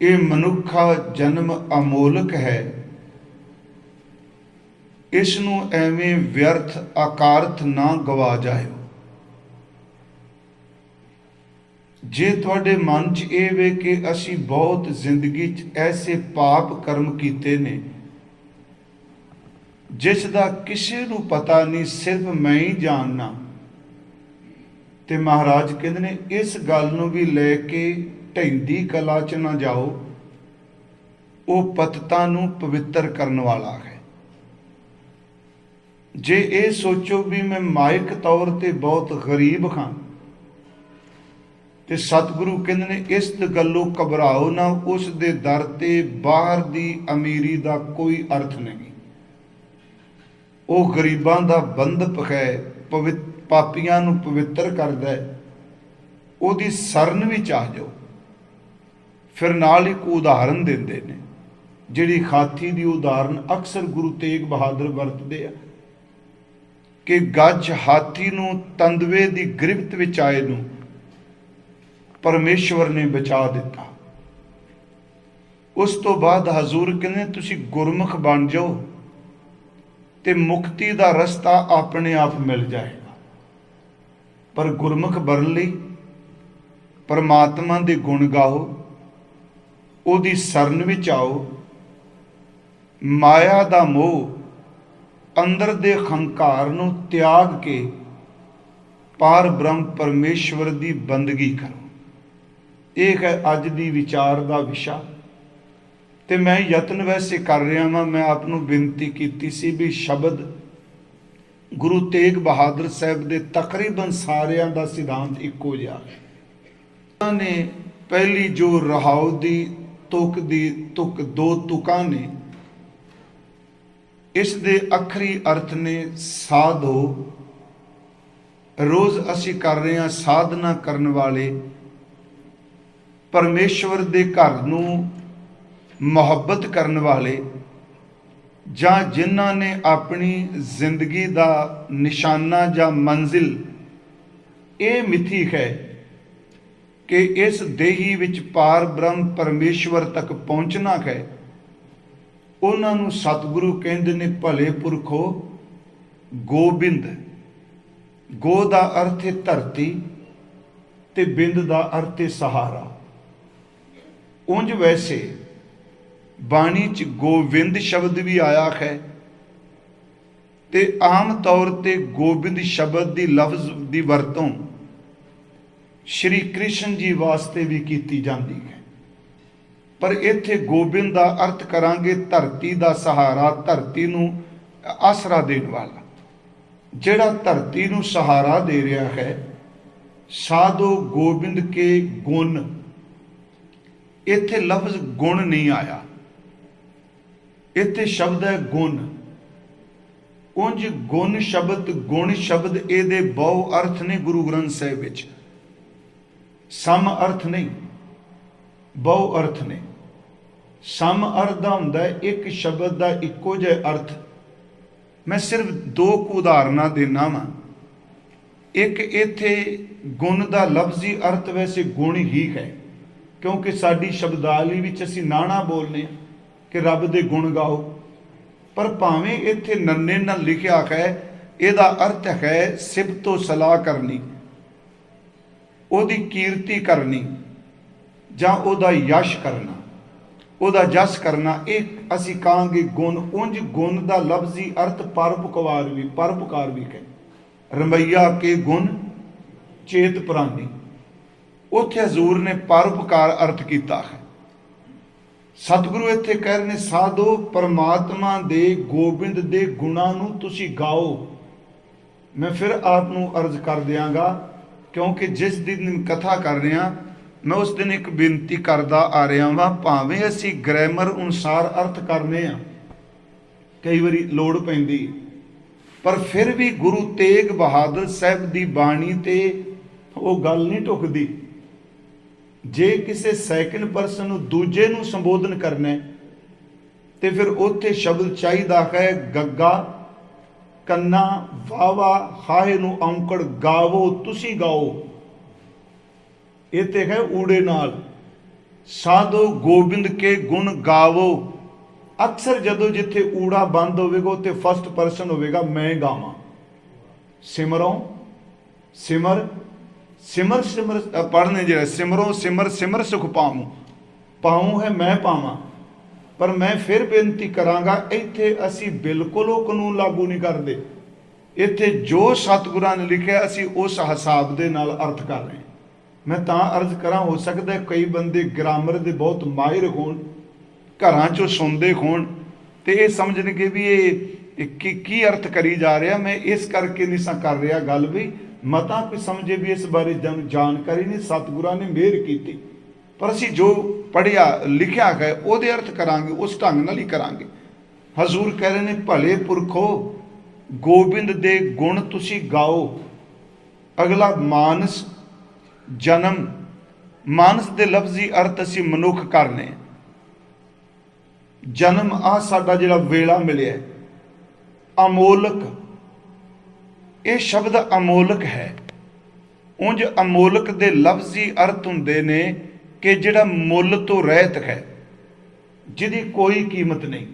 ये मनुखा जन्म अमोलक है, इसनू एवें व्यर्थ आकारथ ना गवा जाओ। जे तुहाडे मन च ये वे कि असी बहुत जिंदगी च ऐसे पाप कर्म कीते ने जिस दा किसी नू पता नहीं, सिर्फ मैं ही जानना, ते महाराज कहते ने इस गल नू भी लैके ढैंदी कला च ना जाओ, वो पतता नू पवित्र करने वाला है। जे ये सोचो भी मैं माइक तौर ते बहुत गरीब हाँ, ते सतगुरु कहते ने इस गलों घबराओ ना, उस दे दर ते बाहर दी अमीरी दा कोई अर्थ नहीं। वो गरीबां दा बंधक है, पापियां नू पवित्र करदा है, ओदी सरन भी चाह जाओ। फिर नाल एक उदाहरण देंदे ने, जिहड़ी खाती दी उदाहरण अक्सर गुरु तेग बहादुर वरतदे आ कि गज हाथी नू तंदवे दी गिरफ्त विच आए नू परमेश्वर ने बचा दिता। उस तो बाद हजूर कहने तुसी गुरमुख बन जाओ ते मुक्ति दा रस्ता अपने आप मिल जाएगा। पर गुरमुख बनन लई परमात्मा दे गुण गाओ, ओदी सरन विच आओ, माया दा मोह अंदर दे हंकार नू त्याग के पार ब्रह्म परमेश्वर दी बंदगी करो। यह है अज दी विचार दा विशा। ते मैं यत्न वैसे कर रहा वां, मैं आपनू बेनती कीती सी भी शब्द गुरु तेग बहादुर साहब दे तकरीबन सारियां दा सिद्धांत इक्को जिहा है। उन्होंने पहली जो रहाओ दी तुक दो तुकां ने, इस दे अखरी अर्थ ने साधो। रोज असी कर रहे हैं साधना करने वाले परमेश्वर दे घर नू मुहब्बत करने वाले, जां जिन्हां ने अपनी जिंदगी दा निशाना जां मंजिल ये मिथी है कि इस देही विच पार ब्रह्म परमेश्वर तक पहुंचना है, उन्हां नू सतगुरु कहंदे ने भले पुरखो गोबिंद। गो दा अर्थ है धरती ते बिंद दा अर्थ है सहारा। उंज वैसे बाणी च गोविंद शब्द भी आया है, ते आम तौर ते गोबिंद शब्द दी लफ्ज दी वरतों श्री कृष्ण जी वास्ते भी की जाती है। पर इत्थे गोबिंद का अर्थ करांगे धरती का सहारा, धरती नू आसरा देने वाला, जिहड़ा धरती नू सहारा दे रहा है। साधो गोबिंद के गुण, इत्थे लफ्ज गुण नहीं आया, इत्थे शब्द है गुण। उंज गुण शब्द गुण शब्द इहदे बहु अर्थ ने गुरु ग्रंथ साहिब विच, सम अर्थ नहीं बहु अर्थ ने। सम अर्थ दा हुंदा है एक शब्द दा इक्को जिहा अर्थ। मैं सिर्फ दो उदाहरणा देना वा। एक इत्थे गुण दा लफ्जी अर्थ वैसे गुण ही है, क्योंकि साडी शब्दावली विच असीं नाना बोलने कि रब दे गुण गाओ, पर भावें इत्थे नन्ने नाल लिखिया है, इहदा अर्थ है सिबतो सलाह करनी, ओदी कीर्ति करनी, जां ओदा यश करना, ओदा जस करना। एक असीं कहांगे गुण। उंज गुण दा लफ्जी अर्थ परोपकार भी है। रमैया के गुण चेत प्राणी, उत्थे हजूर ने परोपकार अर्थ किया है। सतगुरु इत्थे कह रहे ने साधो परमात्मा दे गोबिंद दे गुणां नूं तुसीं गाओ। मैं फिर आपनूं अर्ज कर दियांगा, क्योंकि जिस दिन कथा कर रहे हैं मैं उस दिन एक बेनती करदा आ रहा वा, भावें असीं ग्रैमर अनुसार अर्थ करने आ, कई बारी लोड़ पैंदी, पर फिर भी गुरु तेग बहादुर साहब दी बाणी ते वो गल नहीं ढुकदी। जे किसी सैकंड परसन नूं दूजे नूं संबोधन करना है तो फिर उत्थे शब्द चाहिदा है गग्गा कन्ना वावा हाए नूं औंकड़ गावो तुसी गाओ। इत्थे है ऊड़े नाल ਸਾਧੋ ਗੋਬਿੰਦ ਕੇ ਗੁਣ ਗਾਵੋ। ਅਕਸਰ ਜਦੋਂ ਜਿੱਥੇ ਊੜਾ ਬੰਦ ਹੋਵੇਗਾ ਉੱਥੇ ਫਸਟ ਪਰਸਨ ਹੋਵੇਗਾ, ਮੈਂ ਗਾਵਾਂ। ਸਿਮਰੋਂ ਸਿਮਰ ਸਿਮਰ ਸਿਮਰ ਪੜ੍ਹਨੇ ਜਿਹੜਾ ਸਿਮਰੋਂ ਸਿਮਰ ਸਿਮਰ ਸੁਖ ਪਾਵੂੰ। ਪਾਉਂ ਹੈ ਮੈਂ ਪਾਵਾਂ। ਪਰ ਮੈਂ ਫਿਰ ਬੇਨਤੀ ਕਰਾਂਗਾ, ਇੱਥੇ ਅਸੀਂ ਬਿਲਕੁਲ ਉਹ ਕਾਨੂੰਨ ਲਾਗੂ ਨਹੀਂ ਕਰਦੇ। ਇੱਥੇ ਜੋ ਸਤਿਗੁਰਾਂ ਨੇ ਲਿਖਿਆ ਅਸੀਂ ਉਸ ਹਿਸਾਬ ਦੇ ਨਾਲ ਅਰਥ ਕਰ ਰਹੇ ਹਾਂ। ਮੈਂ ਤਾਂ ਅਰਜ਼ ਕਰਾਂ, ਹੋ ਸਕਦਾ ਕਈ ਬੰਦੇ ਗ੍ਰਾਮਰ ਦੇ ਬਹੁਤ ਮਾਹਿਰ ਹੋਣ, ਘਰਾਂ 'ਚੋਂ ਸੁਣਦੇ ਹੋਣ ਤੇ ਇਹ ਸਮਝਣਗੇ ਵੀ ਇਹ ਕੀ ਅਰਥ ਕਰੀ ਜਾ ਰਿਹਾ। ਮੈਂ ਇਸ ਕਰਕੇ ਨਹੀਂ ਸਾਂ ਕਰ ਰਿਹਾ ਗੱਲ ਵੀ ਮਤਾ ਕੋਈ ਸਮਝੇ ਵੀ ਇਸ ਬਾਰੇ ਜਾਣਕਾਰੀ ਨਹੀਂ, ਸਤਿਗੁਰਾਂ ਨੇ ਮਿਹਰ ਕੀਤੀ। ਪਰ ਅਸੀਂ ਜੋ ਪੜ੍ਹਿਆ ਲਿਖਿਆ ਹੈ ਉਹਦੇ ਅਰਥ ਕਰਾਂਗੇ, ਉਸ ਢੰਗ ਨਾਲ ਹੀ ਕਰਾਂਗੇ। ਹਜ਼ੂਰ ਕਹਿ ਰਹੇ ਨੇ, ਭਲੇ ਪੁਰਖੋ ਗੋਬਿੰਦ ਦੇ ਗੁਣ ਤੁਸੀਂ ਗਾਓ। ਅਗਲਾ ਮਾਨਸ ਜਨਮ। ਮਾਨਸ ਦੇ ਲਫ਼ਜ਼ੀ ਅਰਥ ਅਸੀਂ ਮਨੁੱਖ ਕਰਨੇ। ਜਨਮ ਆ ਸਾਡਾ ਜਿਹੜਾ ਵੇਲਾ ਮਿਲਿਆ, ਅਮੋਲਕ। ਇਹ ਸ਼ਬਦ ਅਮੋਲਕ ਹੈ। ਉਂਝ ਅਮੋਲਕ ਦੇ ਲਫ਼ਜ਼ੀ ਅਰਥ ਹੁੰਦੇ ਨੇ ਕਿ ਜਿਹੜਾ ਮੁੱਲ ਤੋਂ ਰਹਿਤ ਹੈ, ਜਿਹਦੀ ਕੋਈ ਕੀਮਤ ਨਹੀਂ।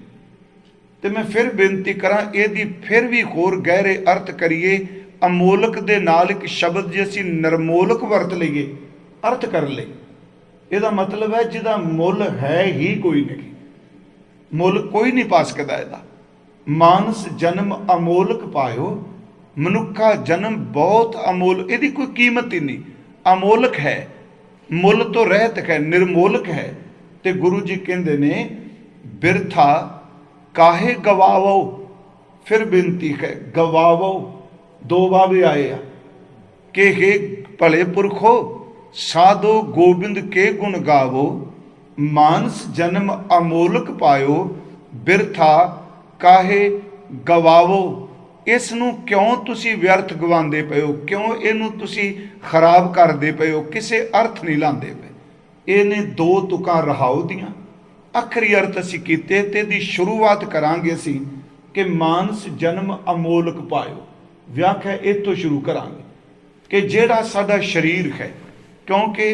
ਤੇ ਮੈਂ ਫਿਰ ਬੇਨਤੀ ਕਰਾਂ, ਇਹਦੀ ਫਿਰ ਵੀ ਹੋਰ ਗਹਿਰੇ ਅਰਥ ਕਰੀਏ। ਅਮੋਲਕ ਦੇ ਨਾਲ ਇੱਕ ਸ਼ਬਦ ਜੇ ਅਸੀਂ ਨਿਰਮੋਲਕ ਵਰਤ ਲਈਏ ਅਰਥ ਕਰਨ ਲਈ, ਇਹਦਾ ਮਤਲਬ ਹੈ ਜਿਹਦਾ ਮੁੱਲ ਹੈ ਹੀ ਕੋਈ ਨਹੀਂ, ਮੁੱਲ ਕੋਈ ਨਹੀਂ ਪਾ ਸਕਦਾ ਇਹਦਾ। ਮਾਨਸ ਜਨਮ ਅਮੋਲਕ ਪਾਇਓ। ਮਨੁੱਖਾ ਜਨਮ ਬਹੁਤ ਅਮੋਲ, ਇਹਦੀ ਕੋਈ ਕੀਮਤ ਹੀ ਨਹੀਂ, ਅਮੋਲਕ ਹੈ, ਮੁੱਲ ਤੋਂ ਰਹਿਤ ਹੈ, ਨਿਰਮੋਲਕ ਹੈ। ਤੇ ਗੁਰੂ ਜੀ ਕਹਿੰਦੇ ਨੇ, ਬਿਰਥਾ ਕਾਹੇ ਗਵਾਵੋ। ਫਿਰ ਬੇਨਤੀ ਹੈ, ਗਵਾਵੋ ਦੋ ਵਾਵੇ ਆਏ ਆ ਕਿ हे ਭਲੇ ਪੁਰਖੋ ਸਾਧੋ ਗੋਬਿੰਦ ਕੇ ਗੁਣ ਗਾਵੋ। ਮਾਨਸ ਜਨਮ ਅਮੋਲਕ ਪਾਇਓ, ਬਿਰਥਾ ਕਾਹੇ ਗਵਾਵੋ। ਇਸ ਨੂੰ ਕਿਉਂ ਤੁਸੀਂ ਵਿਅਰਥ ਗਵਾਉਂਦੇ ਪਏ ਹੋ? ਕਿਉਂ ਇਹਨੂੰ ਤੁਸੀਂ ਖਰਾਬ ਕਰਦੇ ਪਏ ਹੋ? ਕਿਸੇ ਅਰਥ ਨਹੀਂ ਲਾਉਂਦੇ ਪਏ। ਇਹਨੇ ਦੋ ਤੁਕਾਂ ਰਹਾਉ ਦੀਆਂ, ਆਖਰੀ ਅਰਥ ਅਸੀਂ ਕੀਤੇ ਤੇ ਇਹਦੀ ਸ਼ੁਰੂਆਤ ਕਰਾਂਗੇ ਅਸੀਂ ਕਿ ਮਾਨਸ ਜਨਮ ਅਮੋਲਕ ਪਾਇਓ। ਵਿਆਖਿਆ ਇੱਥੋਂ ਸ਼ੁਰੂ ਕਰਾਂਗੇ ਕਿ ਜਿਹੜਾ ਸਾਡਾ ਸਰੀਰ ਹੈ, ਕਿਉਂਕਿ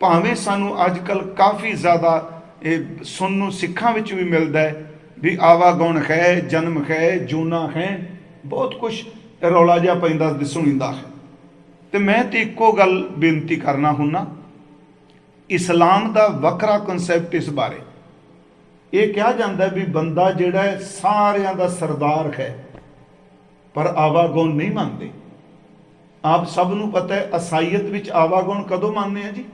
ਭਾਵੇਂ ਸਾਨੂੰ ਅੱਜ ਕੱਲ੍ਹ ਕਾਫੀ ਜ਼ਿਆਦਾ ਇਹ ਸੁਣਨ ਨੂੰ ਸਿੱਖਾਂ ਵਿੱਚ ਵੀ ਮਿਲਦਾ ਹੈ ਵੀ ਆਵਾਗੁਣ ਹੈ, ਜਨਮ ਹੈ, ਜੂਨਾ ਹੈ, ਬਹੁਤ ਕੁਛ ਰੌਲਾ ਜਿਹਾ ਪੈਂਦਾ ਸੁਣੀਦਾ ਹੈ। ਤੇ ਮੈਂ ਤੇ ਇੱਕੋ ਗੱਲ ਬੇਨਤੀ ਕਰਨਾ ਹੁੰਨਾ, ਇਸਲਾਮ ਦਾ ਵੱਖਰਾ ਕਨਸੈਪਟ ਇਸ ਬਾਰੇ। ਇਹ ਕਿਹਾ ਜਾਂਦਾ ਵੀ ਬੰਦਾ ਜਿਹੜਾ ਹੈ ਸਾਰਿਆਂ ਦਾ ਸਰਦਾਰ ਹੈ, ਪਰ ਆਵਾਗੁਣ ਨਹੀਂ ਮੰਨਦੇ। ਆਪ ਸਭ ਨੂੰ ਪਤਾ ਹੈ ਅਸਾਈਅਤ ਵਿੱਚ ਆਵਾਗੁਣ ਕਦੋਂ ਮੰਨਦੇ ਆ ਜੀ?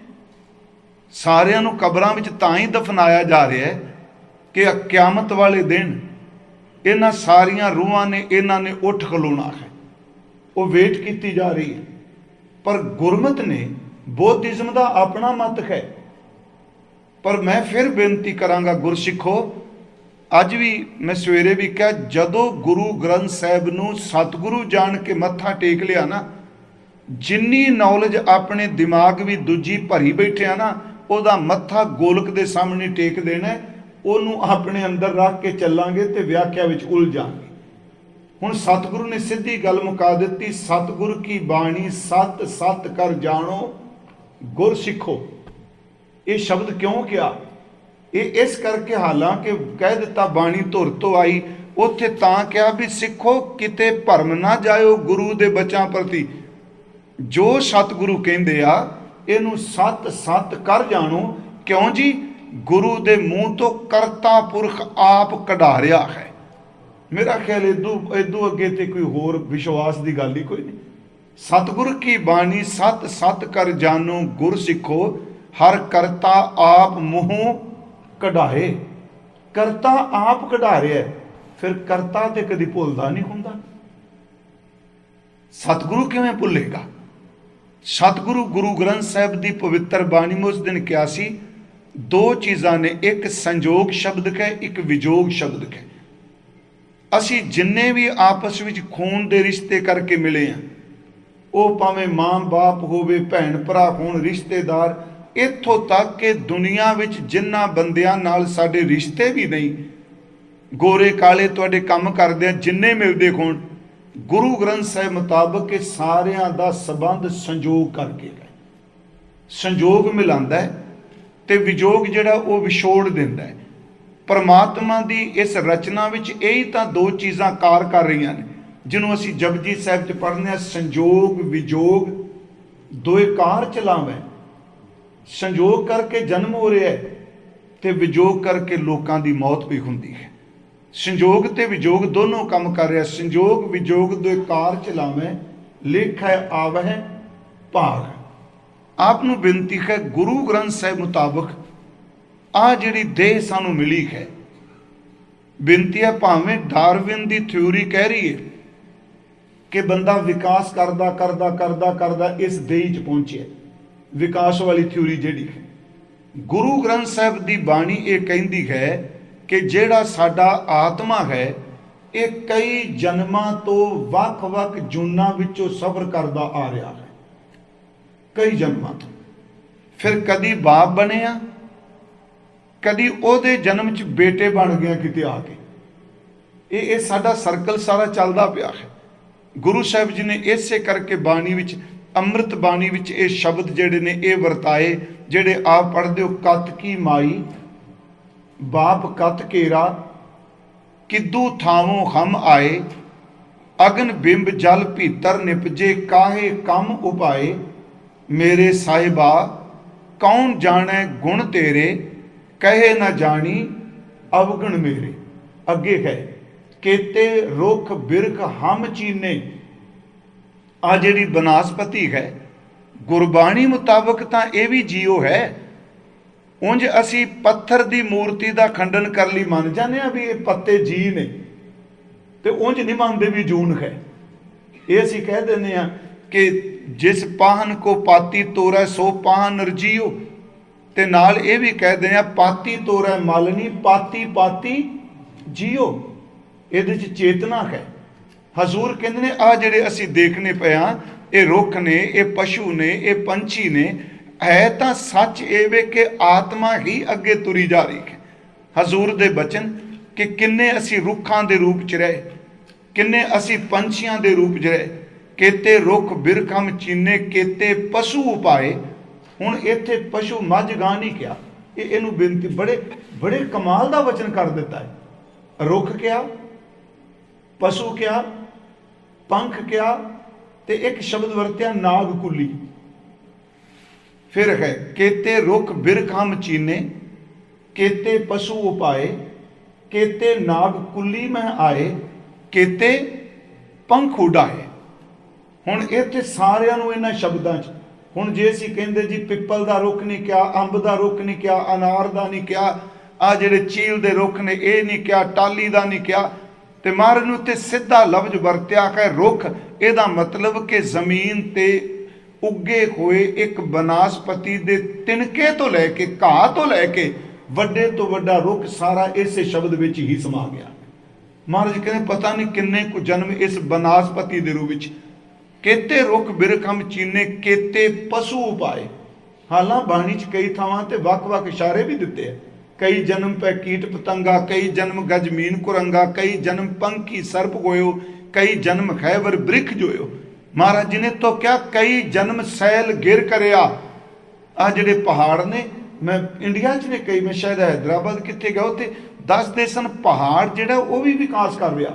ਸਾਰਿਆਂ ਨੂੰ ਕਬਰਾਂ ਵਿੱਚ ਤਾਂ ਹੀ ਦਫਨਾਇਆ ਜਾ ਰਿਹਾ ਹੈ ਕਿ ਕਿਆਮਤ ਵਾਲੇ ਦਿਨ ਇਹਨਾਂ ਸਾਰੀਆਂ ਰੂਹਾਂ ਨੇ ਇਹਨਾਂ ਨੇ ਉੱਠ ਖਲੋਣਾ ਹੈ, ਉਹ ਵੇਟ ਕੀਤੀ ਜਾ ਰਹੀ ਹੈ। ਪਰ ਗੁਰਮਤ ਨੇ, ਬੌਧਿਜ਼ਮ ਦਾ ਆਪਣਾ ਮਤ ਹੈ। ਪਰ ਮੈਂ ਫਿਰ ਬੇਨਤੀ ਕਰਾਂਗਾ ਗੁਰਸਿੱਖੋ, ਅੱਜ ਵੀ ਮੈਂ ਸਵੇਰੇ ਵੀ ਕਿਹਾ, ਜਦੋਂ ਗੁਰੂ ਗ੍ਰੰਥ ਸਾਹਿਬ ਨੂੰ ਸਤਿਗੁਰੂ ਜਾਣ ਕੇ ਮੱਥਾ ਟੇਕ ਲਿਆ ਨਾ, ਜਿੰਨੀ ਨੌਲੇਜ ਆਪਣੇ ਦਿਮਾਗ ਵੀ ਦੂਜੀ ਭਰੀ ਬੈਠੇ ਆ ਨਾ, ਉਹਦਾ ਮੱਥਾ ਗੋਲਕ ਦੇ ਸਾਹਮਣੇ ਟੇਕ ਦੇਣਾ, ਉਹਨੂੰ ਆਪਣੇ ਅੰਦਰ ਰੱਖ ਕੇ ਚੱਲਾਂਗੇ ਤੇ ਵਿਆਖਿਆ ਵਿੱਚ ਉਲਝਾਂਗੇ। ਹੁਣ ਸਤਿਗੁਰੂ ਨੇ ਸਿੱਧੀ ਗੱਲ ਮੁਕਾ ਦਿੱਤੀ, ਸਤਿਗੁਰ ਕੀ ਬਾਣੀ ਸਤ ਸਤ ਕਰ ਜਾਣੋ ਗੁਰ ਸਿੱਖੋ। ਇਹ ਸ਼ਬਦ ਕਿਉਂ ਕਿਹਾ? ਇਹ ਇਸ ਕਰਕੇ, ਹਾਲਾਂਕਿ ਕਹਿ ਦਿੱਤਾ ਬਾਣੀ ਧੁਰ ਤੋਂ ਆਈ, ਉੱਥੇ ਤਾਂ ਕਿਹਾ ਵੀ ਸਿੱਖੋ ਕਿਤੇ ਭਰਮ ਨਾ ਜਾਇਓ ਗੁਰੂ ਦੇ ਬੱਚਿਆਂ ਪ੍ਰਤੀ। ਜੋ ਸਤਿਗੁਰੂ ਕਹਿੰਦੇ ਆ ਇਹਨੂੰ ਸਤ ਸਤ ਕਰ ਜਾਣੋ। ਕਿਉਂ ਜੀ? ਗੁਰੂ ਦੇ ਮੂੰਹ ਤੋਂ ਕਰਤਾ ਪੁਰਖ ਆਪ ਕਢਾ ਰਿਹਾ ਹੈ। ਮੇਰਾ ਖਿਆਲ ਇਦੋਂ ਅੱਗੇ ਤੇ ਕੋਈ ਹੋਰ ਵਿਸ਼ਵਾਸ ਦੀ ਗੱਲ ਹੀ ਕੋਈ ਨਹੀਂ। ਸਤਿਗੁਰ ਕੀ ਬਾਣੀ ਸਤ ਸਤ ਕਰ ਜਾਣੋ ਗੁਰ ਸਿੱਖੋ, ਹਰ ਕਰਤਾ ਆਪ ਮੂੰਹੋਂ ਕਢਾਏ। ਕਰਤਾ ਆਪ ਕਢਾ ਰਿਹਾ, ਫਿਰ ਕਰਤਾ ਤੇ ਕਦੀ ਭੁੱਲਦਾ ਨਹੀਂ ਹੁੰਦਾ। ਸਤਿਗੁਰੂ ਕਿਵੇਂ ਭੁੱਲੇਗਾ? ਸਤਿਗੁਰੂ ਗੁਰੂ ਗ੍ਰੰਥ ਸਾਹਿਬ ਦੀ ਪਵਿੱਤਰ ਬਾਣੀ में ਉਸ ਦਿਨ ਕਿਹਾ ਸੀ, ਦੋ ਚੀਜ਼ਾਂ ਨੇ, ਇੱਕ ਸੰਜੋਗ ਸ਼ਬਦ ਹੈ, ਇੱਕ ਵਿਜੋਗ ਸ਼ਬਦ ਹੈ। ਅਸੀਂ ਜਿੰਨੇ ਵੀ ਆਪਸ ਵਿੱਚ ਖੂਨ ਦੇ ਰਿਸ਼ਤੇ ਕਰਕੇ ਮਿਲੇ ਹਾਂ, ਉਹ ਭਾਵੇਂ ਮਾਂ ਬਾਪ ਹੋਵੇ, ਭੈਣ ਭਰਾ ਹੋਣ, ਰਿਸ਼ਤੇਦਾਰ, ਇੱਥੋਂ ਤੱਕ ਕਿ ਦੁਨੀਆ ਵਿੱਚ ਜਿਨ੍ਹਾਂ ਬੰਦਿਆਂ ਨਾਲ ਸਾਡੇ ਰਿਸ਼ਤੇ ਵੀ ਨਹੀਂ, ਗੋਰੇ ਕਾਲੇ ਤੁਹਾਡੇ ਕੰਮ ਕਰਦੇ ਆ, ਜਿੰਨੇ ਮਿਲਦੇ ਹੋਣ, ਗੁਰੂ ਗ੍ਰੰਥ ਸਾਹਿਬ ਮੁਤਾਬਕ ਇਹ ਸਾਰਿਆਂ ਦਾ ਸੰਬੰਧ ਸੰਜੋਗ ਕਰਕੇ ਹੈ। ਸੰਜੋਗ ਮਿਲਾਉਂਦਾ ਹੈ। ਤੇ ਵਿਜੋਗ ਜਿਹੜਾ ਉਹ ਵਿਛੋੜ ਦਿੰਦਾ ਹੈ। ਪਰਮਾਤਮਾ ਦੀ ਇਸ ਰਚਨਾ ਵਿੱਚ ਇਹੀ ਤਾਂ ਦੋ ਚੀਜ਼ਾਂ ਕਾਰ ਕਰ ਰਹੀਆਂ ਨੇ, ਜਿਹਨੂੰ ਅਸੀਂ ਜਪਜੀ ਸਾਹਿਬ 'ਚ ਪੜ੍ਹਦੇ ਹਾਂ, ਸੰਜੋਗ ਵਿਜੋਗ ਦੋਏ ਕਾਰ ਚਲਾਵੇਂ। ਸੰਜੋਗ ਕਰਕੇ ਜਨਮ ਹੋ ਰਿਹਾ ਹੈ ਤੇ ਵਿਜੋਗ ਕਰਕੇ ਲੋਕਾਂ ਦੀ ਮੌਤ ਵੀ ਹੁੰਦੀ ਹੈ। ਸੰਜੋਗ ਤੇ ਵਿਜੋਗ ਦੋਨੋਂ ਕੰਮ ਕਰ ਰਿਹਾ। ਸੰਜੋਗ ਵਿਜੋਗ ਦੋਏ ਕਾਰ ਚਲਾਵੇਂ, ਲੇਖੈ ਆਵਹਿ ਭਾਗ। ਆਪ ਨੂੰ ਬੇਨਤੀ ਹੈ, ਗੁਰੂ ਗ੍ਰੰਥ ਸਾਹਿਬ ਮੁਤਾਬਕ ਆ ਜਿਹੜੀ ਦੇਹ ਸਾਨੂੰ ਮਿਲੀ ਹੈ, ਬੇਨਤੀ ਹੈ ਭਾਵੇਂ ਡਾਰਵਿਨ ਦੀ ਥਿਊਰੀ ਕਹਿ ਰਹੀ ਹੈ ਕਿ ਬੰਦਾ ਵਿਕਾਸ ਕਰਦਾ ਕਰਦਾ ਕਰਦਾ ਕਰਦਾ ਇਸ ਦੇਹ 'ਚ ਪਹੁੰਚਿਆ, ਵਿਕਾਸ ਵਾਲੀ ਥਿਊਰੀ ਜਿਹੜੀ ਹੈ। ਗੁਰੂ ਗ੍ਰੰਥ ਸਾਹਿਬ ਦੀ ਬਾਣੀ ਇਹ ਕਹਿੰਦੀ ਹੈ ਕਿ ਜਿਹੜਾ ਸਾਡਾ ਆਤਮਾ ਹੈ ਇਹ ਕਈ ਜਨਮਾਂ ਤੋਂ ਵੱਖ-ਵੱਖ ਜੂਨਾਂ ਵਿੱਚੋਂ ਸਫ਼ਰ ਕਰਦਾ ਆ ਰਿਹਾ ਹੈ, ਕਈ ਜਨਮਾਂ ਤੋਂ। ਫਿਰ ਕਦੀ ਬਾਪ ਬਣਿਆ, ਕਦੀ ਉਹਦੇ ਜਨਮ 'ਚ ਬੇਟੇ ਬਣ ਗਿਆ ਕਿਤੇ ਆ ਕੇ। ਇਹ ਸਾਡਾ ਸਰਕਲ ਸਾਰਾ ਚੱਲਦਾ ਪਿਆ ਹੈ। ਗੁਰੂ ਸਾਹਿਬ ਜੀ ਨੇ ਇਸੇ ਕਰਕੇ ਬਾਣੀ ਵਿੱਚ, ਅੰਮ੍ਰਿਤ ਬਾਣੀ ਵਿੱਚ ਇਹ ਸ਼ਬਦ ਜਿਹੜੇ ਨੇ ਇਹ ਵਰਤਾਏ, ਜਿਹੜੇ ਆਪ ਪੜ੍ਹਦੇ ਹੋ। ਕਤ ਕੀ ਮਾਈ ਬਾਪ ਕਤ ਘੇਰਾ, ਕਿੱਦੂ ਥਾਵੋਂ ਹਮ ਆਏ, ਅਗਨ ਬਿੰਬ ਜਲ ਭੀਤਰ ਨਿਪਜੇ, ਕਾਹੇ ਕੰਮ ਉਪਾਏ, ਮੇਰੇ ਸਾਹਿਬਾ ਕੌਣ ਜਾਣੈ ਗੁਣ ਤੇਰੇ, ਕਹੇ ਨਾ ਜਾਣੀ ਅਵਗਣ ਮੇਰੇ। ਅੱਗੇ ਹੈ ਕੇਤੇ ਰੁੱਖ ਬਿਰਖ ਹਮ ਚੀਨੇ। ਆ ਜਿਹੜੀ ਬਨਾਸਪਤੀ ਹੈ, ਗੁਰਬਾਣੀ ਮੁਤਾਬਕ ਤਾਂ ਇਹ ਵੀ ਜੀਓ ਹੈ। ਉਂਝ ਅਸੀਂ ਪੱਥਰ ਦੀ ਮੂਰਤੀ ਦਾ ਖੰਡਨ ਕਰ ਲਈ ਮੰਨ ਜਾਂਦੇ ਹਾਂ ਵੀ ਇਹ ਪੱਤੇ ਜੀ ਨੇ, ਤੇ ਉਂਝ ਨਹੀਂ ਮੰਨਦੇ ਵੀ ਜੂਨ ਹੈ। ਇਹ ਅਸੀਂ ਕਹਿ ਦਿੰਦੇ ਹਾਂ ਕਿ ਜਿਸ ਪਾਹਨ ਕੋ ਪਾਤੀ ਤੋਰੈ ਸੋ ਪਾਹਨ ਰਜੀਓ, ਤੇ ਨਾਲ ਇਹ ਵੀ ਕਹਿੰਦੇ ਆ ਪਾਤੀ ਤੋਰੈ ਮਾਲਨੀ ਪਾਤੀ ਪਾਤੀ ਜੀਓ। ਇਹਦੇ 'ਚ ਚੇਤਨਾ ਹੈ। ਹਜ਼ੂਰ ਕਹਿੰਦੇ ਨੇ ਆ ਜਿਹੜੇ ਅਸੀਂ ਦੇਖਣੇ ਪਏ ਹਾਂ, ਇਹ ਰੁੱਖ ਨੇ, ਇਹ ਪਸ਼ੂ ਨੇ, ਇਹ ਪੰਛੀ ਨੇ, ਹੈ ਤਾਂ ਸੱਚ ਇਹ ਵੇ ਕਿ ਆਤਮਾ ਹੀ ਅੱਗੇ ਤੁਰੀ ਜਾ ਰਹੀ ਹੈ। ਹਜ਼ੂਰ ਦੇ ਬਚਨ ਕਿ ਕਿੰਨੇ ਅਸੀਂ ਰੁੱਖਾਂ ਦੇ ਰੂਪ 'ਚ ਰਹੇ, ਕਿੰਨੇ ਅਸੀਂ ਪੰਛੀਆਂ ਦੇ ਰੂਪ 'ਚ ਰਹੇ। ਕੇਤੇ ਰੁੱਖ ਬਿਰਖ ਹਮ ਚੀਨੇ, ਕੇਤੇ ਪਸ਼ੂ ਉਪਾਏ। ਹੁਣ ਇੱਥੇ ਪਸ਼ੂ ਮੱਝ ਗਾਂ ਨਹੀਂ ਕਿਹਾ, ਇਹਨੂੰ ਬੇਨਤੀ ਬੜੇ ਕਮਾਲ ਦਾ ਵਚਨ ਕਰ ਦਿੱਤਾ ਹੈ। ਰੁੱਖ ਕਿਹਾ, ਪਸ਼ੂ ਕਿਹਾ, ਪੰਖ ਕਿਹਾ, ਤੇ ਇੱਕ ਸ਼ਬਦ ਵਰਤਿਆ ਨਾਗ ਕੁੱਲੀ। ਫਿਰ ਹੈ ਕੇਤੇ ਰੁੱਖ ਬਿਰਖ ਹਮ ਚੀਨੇ, ਕੇਤੇ ਪਸ਼ੂ ਉਪਾਏ, ਕੇਤੇ ਨਾਗ ਕੁੱਲੀ ਮੈਂ ਆਏ, ਕੇਤੇ ਪੰਖ ਉਡਾਏ। ਹੁਣ ਇੱਥੇ ਸਾਰਿਆਂ ਨੂੰ ਇਹਨਾਂ ਸ਼ਬਦਾਂ 'ਚ, ਹੁਣ ਜੇ ਅਸੀਂ ਕਹਿੰਦੇ ਜੀ ਪਿੱਪਲ ਦਾ ਰੁੱਖ ਨਹੀਂ ਕਿਹਾ, ਅੰਬ ਦਾ ਰੁੱਖ ਨਹੀਂ ਕਿਹਾ, ਅਨਾਰ ਦਾ ਨਹੀਂ ਕਿਹਾ, ਆ ਜਿਹੜੇ ਚੀਲ ਦੇ ਰੁੱਖ ਨੇ ਇਹ ਨਹੀਂ ਕਿਹਾ, ਟਾਲੀ ਦਾ ਨਹੀਂ ਕਿਹਾ, ਤੇ ਮਹਾਰਾਜ ਨੂੰ ਤੇ ਸਿੱਧਾ ਲਫ਼ਜ਼ ਵਰਤਿਆ ਹੈ ਰੁੱਖ। ਇਹਦਾ ਮਤਲਬ ਕਿ ਜ਼ਮੀਨ ਤੇ ਉੱਗੇ ਹੋਏ ਇੱਕ ਬਨਾਸਪਤੀ ਦੇ ਤਿਣਕੇ ਤੋਂ ਲੈ ਕੇ, ਘਾਹ ਤੋਂ ਲੈ ਕੇ ਵੱਡੇ ਤੋਂ ਵੱਡਾ ਰੁੱਖ ਸਾਰਾ ਇਸੇ ਸ਼ਬਦ ਵਿੱਚ ਹੀ ਸਮਾ ਗਿਆ। ਮਹਾਰਾਜ ਕਹਿੰਦੇ ਪਤਾ ਨਹੀਂ ਕਿੰਨੇ ਕੁ ਜਨਮ ਇਸ ਬਨਾਸਪਤੀ ਦੇ ਰੂਪ ਵਿੱਚ। ਕੇਤੇ ਰੁੱਖ ਬਿਰਖ ਹਮ ਚੀਨੇ, ਕੇਤੇ ਪਸ਼ੂ ਉਪਾਏ। ਹਾਲਾਂ ਬਾਣੀ 'ਚ ਕਈ ਥਾਵਾਂ ਤੇ ਵੱਖ-ਵੱਖ ਇਸ਼ਾਰੇ ਵੀ ਦਿੱਤੇ ਆ। ਕਈ ਜਨਮ ਪੈ ਕੀਟ ਪਤੰਗਾ, ਕਈ ਜਨਮ ਗਜਮੀਨ ਕੁਰੰਗਾ, ਕਈ ਜਨਮ ਪੰਖੀ ਸਰਪ ਹੋਇਓ, ਕਈ ਜਨਮ ਖੈਬਰ ਬ੍ਰਿਖ ਜੋਇਓ। ਮਹਾਰਾਜ ਜੀ ਨੇ ਤਾਂ ਕਿਹਾ ਕਈ ਜਨਮ ਸੈਲ ਗਿਰ ਕਰਿਆ। ਆ ਜਿਹੜੇ ਪਹਾੜ ਨੇ, ਮੈਂ ਇੰਡੀਆ 'ਚ ਨੇ ਕਈ, ਮੈਂ ਸ਼ਾਇਦ ਹੈਦਰਾਬਾਦ ਕਿੱਥੇ ਗਿਆ, ਉੱਥੇ ਦੱਸਦੇ ਸਨ ਪਹਾੜ ਜਿਹੜਾ ਉਹ ਵੀ ਵਿਕਾਸ ਕਰ ਰਿਹਾ,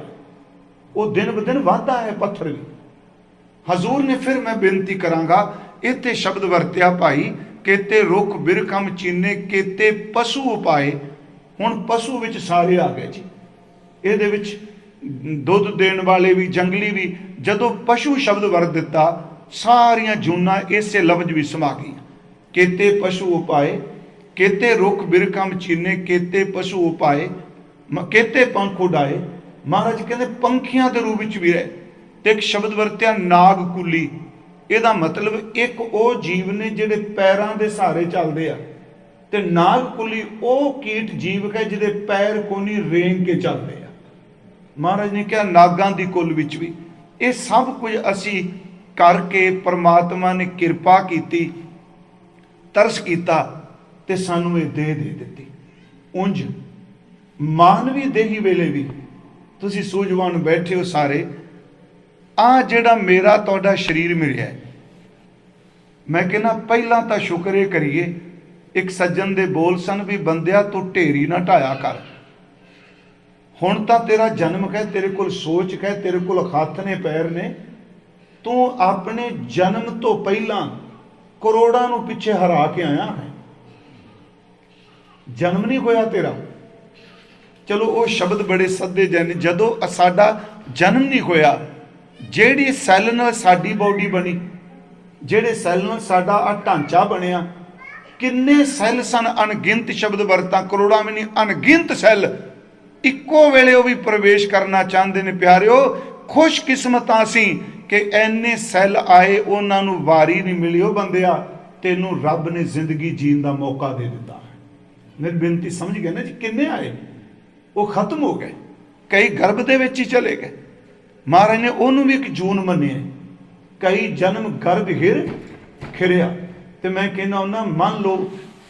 ਉਹ ਦਿਨ ਬ ਦਿਨ ਵੱਧਦਾ ਹੈ ਪੱਥਰ ਵੀ। ਹਜ਼ੂਰ ਨੇ ਫਿਰ ਮੈਂ ਬੇਨਤੀ ਕਰਾਂਗਾ ਇੱਥੇ ਸ਼ਬਦ ਵਰਤਿਆ ਭਾਈ, ਕੇਤੇ ਰੁੱਖ ਬਿਰਖ ਹਮ ਚੀਨੇ, ਕੇਤੇ ਪਸ਼ੂ ਉਪਾਏ। ਹੁਣ ਪਸ਼ੂ ਵਿੱਚ ਸਾਰੇ ਆ ਗਏ ਜੀ, ਇਹਦੇ ਵਿੱਚ ਦੁੱਧ ਦੇਣ ਵਾਲੇ ਵੀ, ਜੰਗਲੀ ਵੀ। ਜਦੋਂ ਪਸ਼ੂ ਸ਼ਬਦ ਵਰਤ ਦਿੱਤਾ, ਸਾਰੀਆਂ ਜੂਨਾਂ ਇਸੇ ਲਫ਼ਜ਼ ਵੀ ਸਮਾ ਗਈਆਂ। ਕੇਤੇ ਪਸ਼ੂ ਉਪਾਏ, ਕੇਤੇ ਰੁੱਖ ਬਿਰਖ ਹਮ ਚੀਨੇ, ਕੇਤੇ ਪਸ਼ੂ ਉਪਾਏ, ਕੇਤੇ ਪੰਖ ਉਡਾਏ। ਮਹਾਰਾਜ ਕਹਿੰਦੇ ਪੰਖੀਆਂ ਦੇ ਰੂਪ ਵਿੱਚ ਵੀ ਰਹੇ। ਤੇ ਇੱਕ ਸ਼ਬਦ ਵਰਤਿਆ ਨਾਗ ਕੁੱਲੀ। ਇਹਦਾ ਮਤਲਬ ਇੱਕ ਉਹ ਜੀਵ ਨੇ ਜਿਹੜੇ ਪੈਰਾਂ ਦੇ ਸਹਾਰੇ ਚੱਲਦੇ ਆ, ਤੇ ਨਾਗ ਕੁੱਲੀ ਉਹ ਕੀਟ ਜੀਵ ਹੈ ਜਿਹਦੇ ਪੈਰ ਕੋਨੀ ਰੇਂਗ ਕੇ ਚੱਲਦੇ ਆ। ਮਹਾਰਾਜ ਨੇ ਕਿਹਾ ਨਾਗਾਂ ਦੀ ਕੁੱਲ ਵਿੱਚ ਵੀ। ਇਹ ਸਭ ਕੁਝ ਅਸੀਂ ਕਰਕੇ ਪਰਮਾਤਮਾ ਨੇ ਕਿਰਪਾ ਕੀਤੀ, ਤਰਸ ਕੀਤਾ ਤੇ ਸਾਨੂੰ ਇਹ ਦੇਹ ਦੇ ਦਿੱਤੀ। ਉਂਝ ਮਾਨਵੀ ਦੇਹੀ ਵੇਲੇ ਵੀ ਤੁਸੀਂ ਸੂਝਵਾਨ ਬੈਠੇ ਹੋ ਸਾਰੇ, ਆ ਜਿਹੜਾ ਮੇਰਾ ਤੁਹਾਡਾ ਸਰੀਰ ਮਿਲਿਆ, ਮੈਂ ਕਹਿੰਦਾ ਪਹਿਲਾਂ ਤਾਂ ਸ਼ੁਕਰ ਇਹ ਕਰੀਏ एक सज्जन दे बोल सन भी बंदिया तू ढेरी ना ढाया कर। हुण तां तेरा जन्म कह, तेरे कोल सोच कह, तेरे कोल हत्थ ने पैर ने, तू अपने जन्म तो पहला करोड़ां नूं पिछे हरा के आया है, जन्म नहीं होया तेरा। चलो वो शब्द बड़े सदे जन, जदों साडा जन्म नहीं होया, जेड़ी सैल नाल साडी बॉडी बनी, जेड़े सैल नाल साडा आ ढांचा बनिया, किन्ने सैल सन, अनगिनत शब्द वरतां, करोड़ां भी नहीं, अनगिनत सैल इक्को वेले वो भी प्रवेश करना चाहते हैं। प्यारिओ खुशकिस्मतां सी कि इन्ने सैल आए, उन्हां नूं वारी नहीं मिली। वो बंदिया तेनू रब ने जिंदगी जीण दा मौका दे दिता है। मेरी बेनती समझ गए ना जी, किन्ने आए वो खत्म हो गए, कई गर्भ दे विच ही चले गए। महाराज ने उन्होंने भी एक जून मन्निया, कई जन्म गर्भ हिर खिरिया। तो मैं कहना हुन्ना, मान लो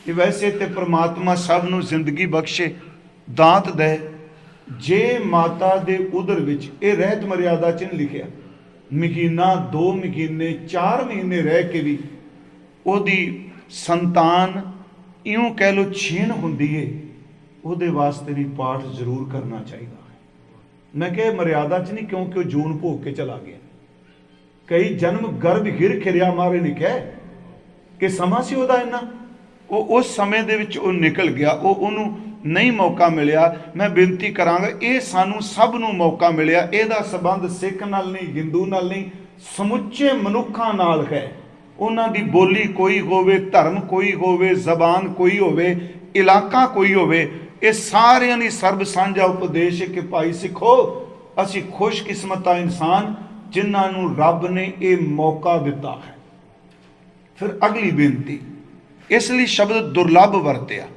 कि वैसे तो परमात्मा सब नूं जिंदगी बख्शे, दात दे, जे माता दे उदर विच ये रहत मर्यादा च नहीं लिखिया, महीना 2 महीने 4 महीने रह के भी ओदी संतान इउं कह लो छीण हुंदी है, ਉਹਦੇ वास्ते भी पाठ जरूर करना चाहिए। मैं क्या मर्यादा च नहीं, क्योंकि वो जून भोग के चला गया। कई जन्म गर्भ हिर खिरिया मारे ने कह कि समा सी ਉਹਦਾ इन्ना, वो उस समय दे विच वो निकल गया, वो ਉਹਨੂੰ नहीं मौका मिलिया। मैं बेनती करांगा, ये सानू सब नू मौका मिलिया। ਇਹਦਾ संबंध सिख नाल नहीं, हिंदू नाल नहीं, समुचे मनुखां नाल है। उन्हां दी बोली कोई होवे, धर्म कोई होवे, जबान कोई होवे, इलाका कोई होवे, ये सारियां दी सर्ब सांझा उपदेश है कि भाई सिखो, असी खुशकिस्मता इंसान जिन्हां नू रब ने ये मौका दिता है। फिर अगली बेनती, इसलिए शब्द दुर्लभ वरतिया।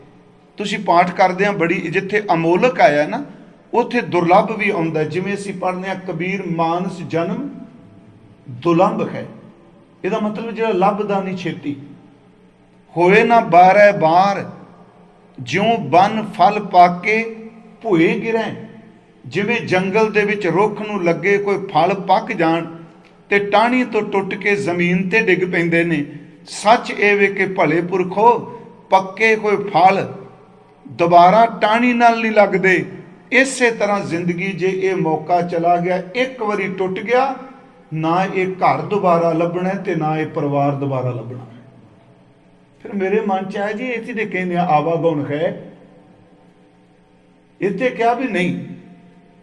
तुसी पाठ करदे आ, बड़ी जिथे अमोलक आया ना, उत्थे दुर्लभ भी आउंदा। जिवें असीं पढ़ने आ कबीर मानस जन्म दुलंभ है, ਇਹਦਾ मतलब ਜਿਹੜਾ ਲੱਭਦਾ नहीं छेती, होए ना 12 बार ज्यों बन फल पाके भुए गिरै। जिवें जंगल दे विच रुख नूं लगे कोई फल पक जाण ते टाहनी तो टुट के जमीन ते डिग पैंदे ने, सच ਇਹ ਵੇ कि भले पुरखो पक्के कोई फल दोबारा टाहनी नाल नहीं लगदे। इसे तरह जिंदगी जे ये मौका चला गया, एक बारी टुट गया, ना ये घर दोबारा लभना है ते ना ये परिवार दोबारा लभना है। फिर मेरे मन च आया जी इत्थे ते कहने आवागुण है, इत्थे क्या भी नहीं,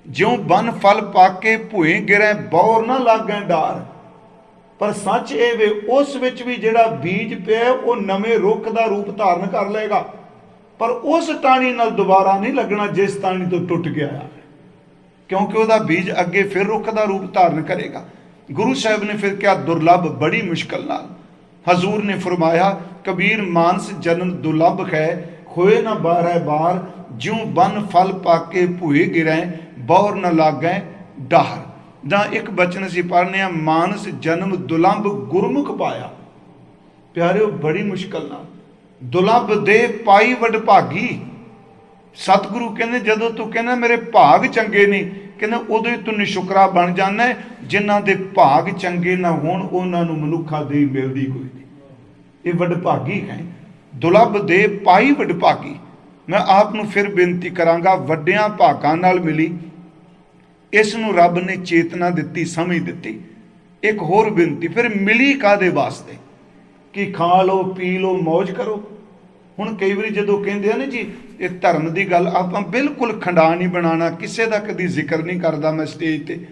ज्यों बन फल पाके भुए गिरै बौर ना लागै डार। पर सच ये वे उस विच भी जिहड़ा बीज पिया वो नवे रुख का रूप धारण कर लेगा, पर उस टाणी नाल दोबारा नहीं लगना जिस टाणी तो टुट गया है, क्योंकि वह बीज अगे फिर रुख का रूप धारण करेगा। गुरु साहब ने फिर क्या दुर्लभ बड़ी मुश्किल नाल, हजूर ने फरमाया कबीर मानस जन्म दुर्लभ है, होए ना 12 बार ज्यों बन फल पाके भुए गिरै बौर न लागै डार। जां एक बचन असीं पढ़ने आ, मानस जन्म दुलंभ गुरमुख पाया। प्यारे बड़ी मुश्किल नाल दुलभ दे पाई वडभागी। सतगुरु कहने जदों तू कहना मेरे भाग चंगे नहीं, कहने उदों तू निशुकरा बन जाना है। जिन्हां दे भाग चंगे ना होण उन्हां नूं मनुखा दे मिलदी कोई नहीं, ये वडभागी है। दुलभ दे पाई वडभागी। मैं आप नूं फिर बेनती करांगा, वड्डियां भागां नाल मिली, इस नूं रब ने चेतना दित्ती, समझ दित्ती। एक होर बेनती, फिर मिली कादे वास्ते कि खा लो पी लो मौज करो। हुण कई बारी जदों कहंदे आ ना जी ये धर्म की गल, आपां बिल्कुल खंडा नहीं बनाना, किसी का कभी जिक्र नहीं करता मैं स्टेज पर,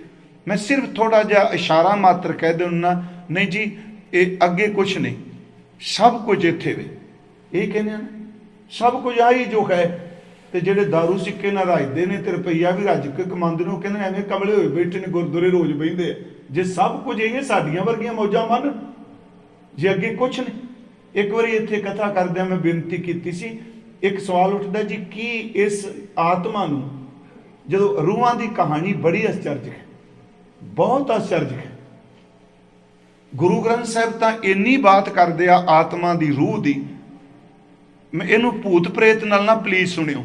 मैं सिर्फ थोड़ा जिहा इशारा मात्र कह देना, नहीं जी ये अगे कुछ नहीं, सब कुछ इत्थे वे। ये कहने ना सब कुछ आई जो है। तो जेडे दारू सिक्के ना रजते हैं तो रुपया भी रज के कमाते हैं, कहते हैं एवं कमले हुए बैठे ने गुरुद्वारे रोज बहिंदे। जे सब कुछ ये साडियां वर्गियां मौजां मन, जे अगे कुछ नहीं। एक बार इत्थे कथा करदे मैं बेनती की सी, एक सवाल उठता जी कि इस आत्मा नूं जदों रूहां की कहानी बड़ी आश्चर्य है, बहुत आश्चर्य है। गुरु ग्रंथ साहिब तां इन्नी बात करदे आ आत्मा की रूह की, मैं इनू भूत प्रेत नाल ना प्लीज सुनियो।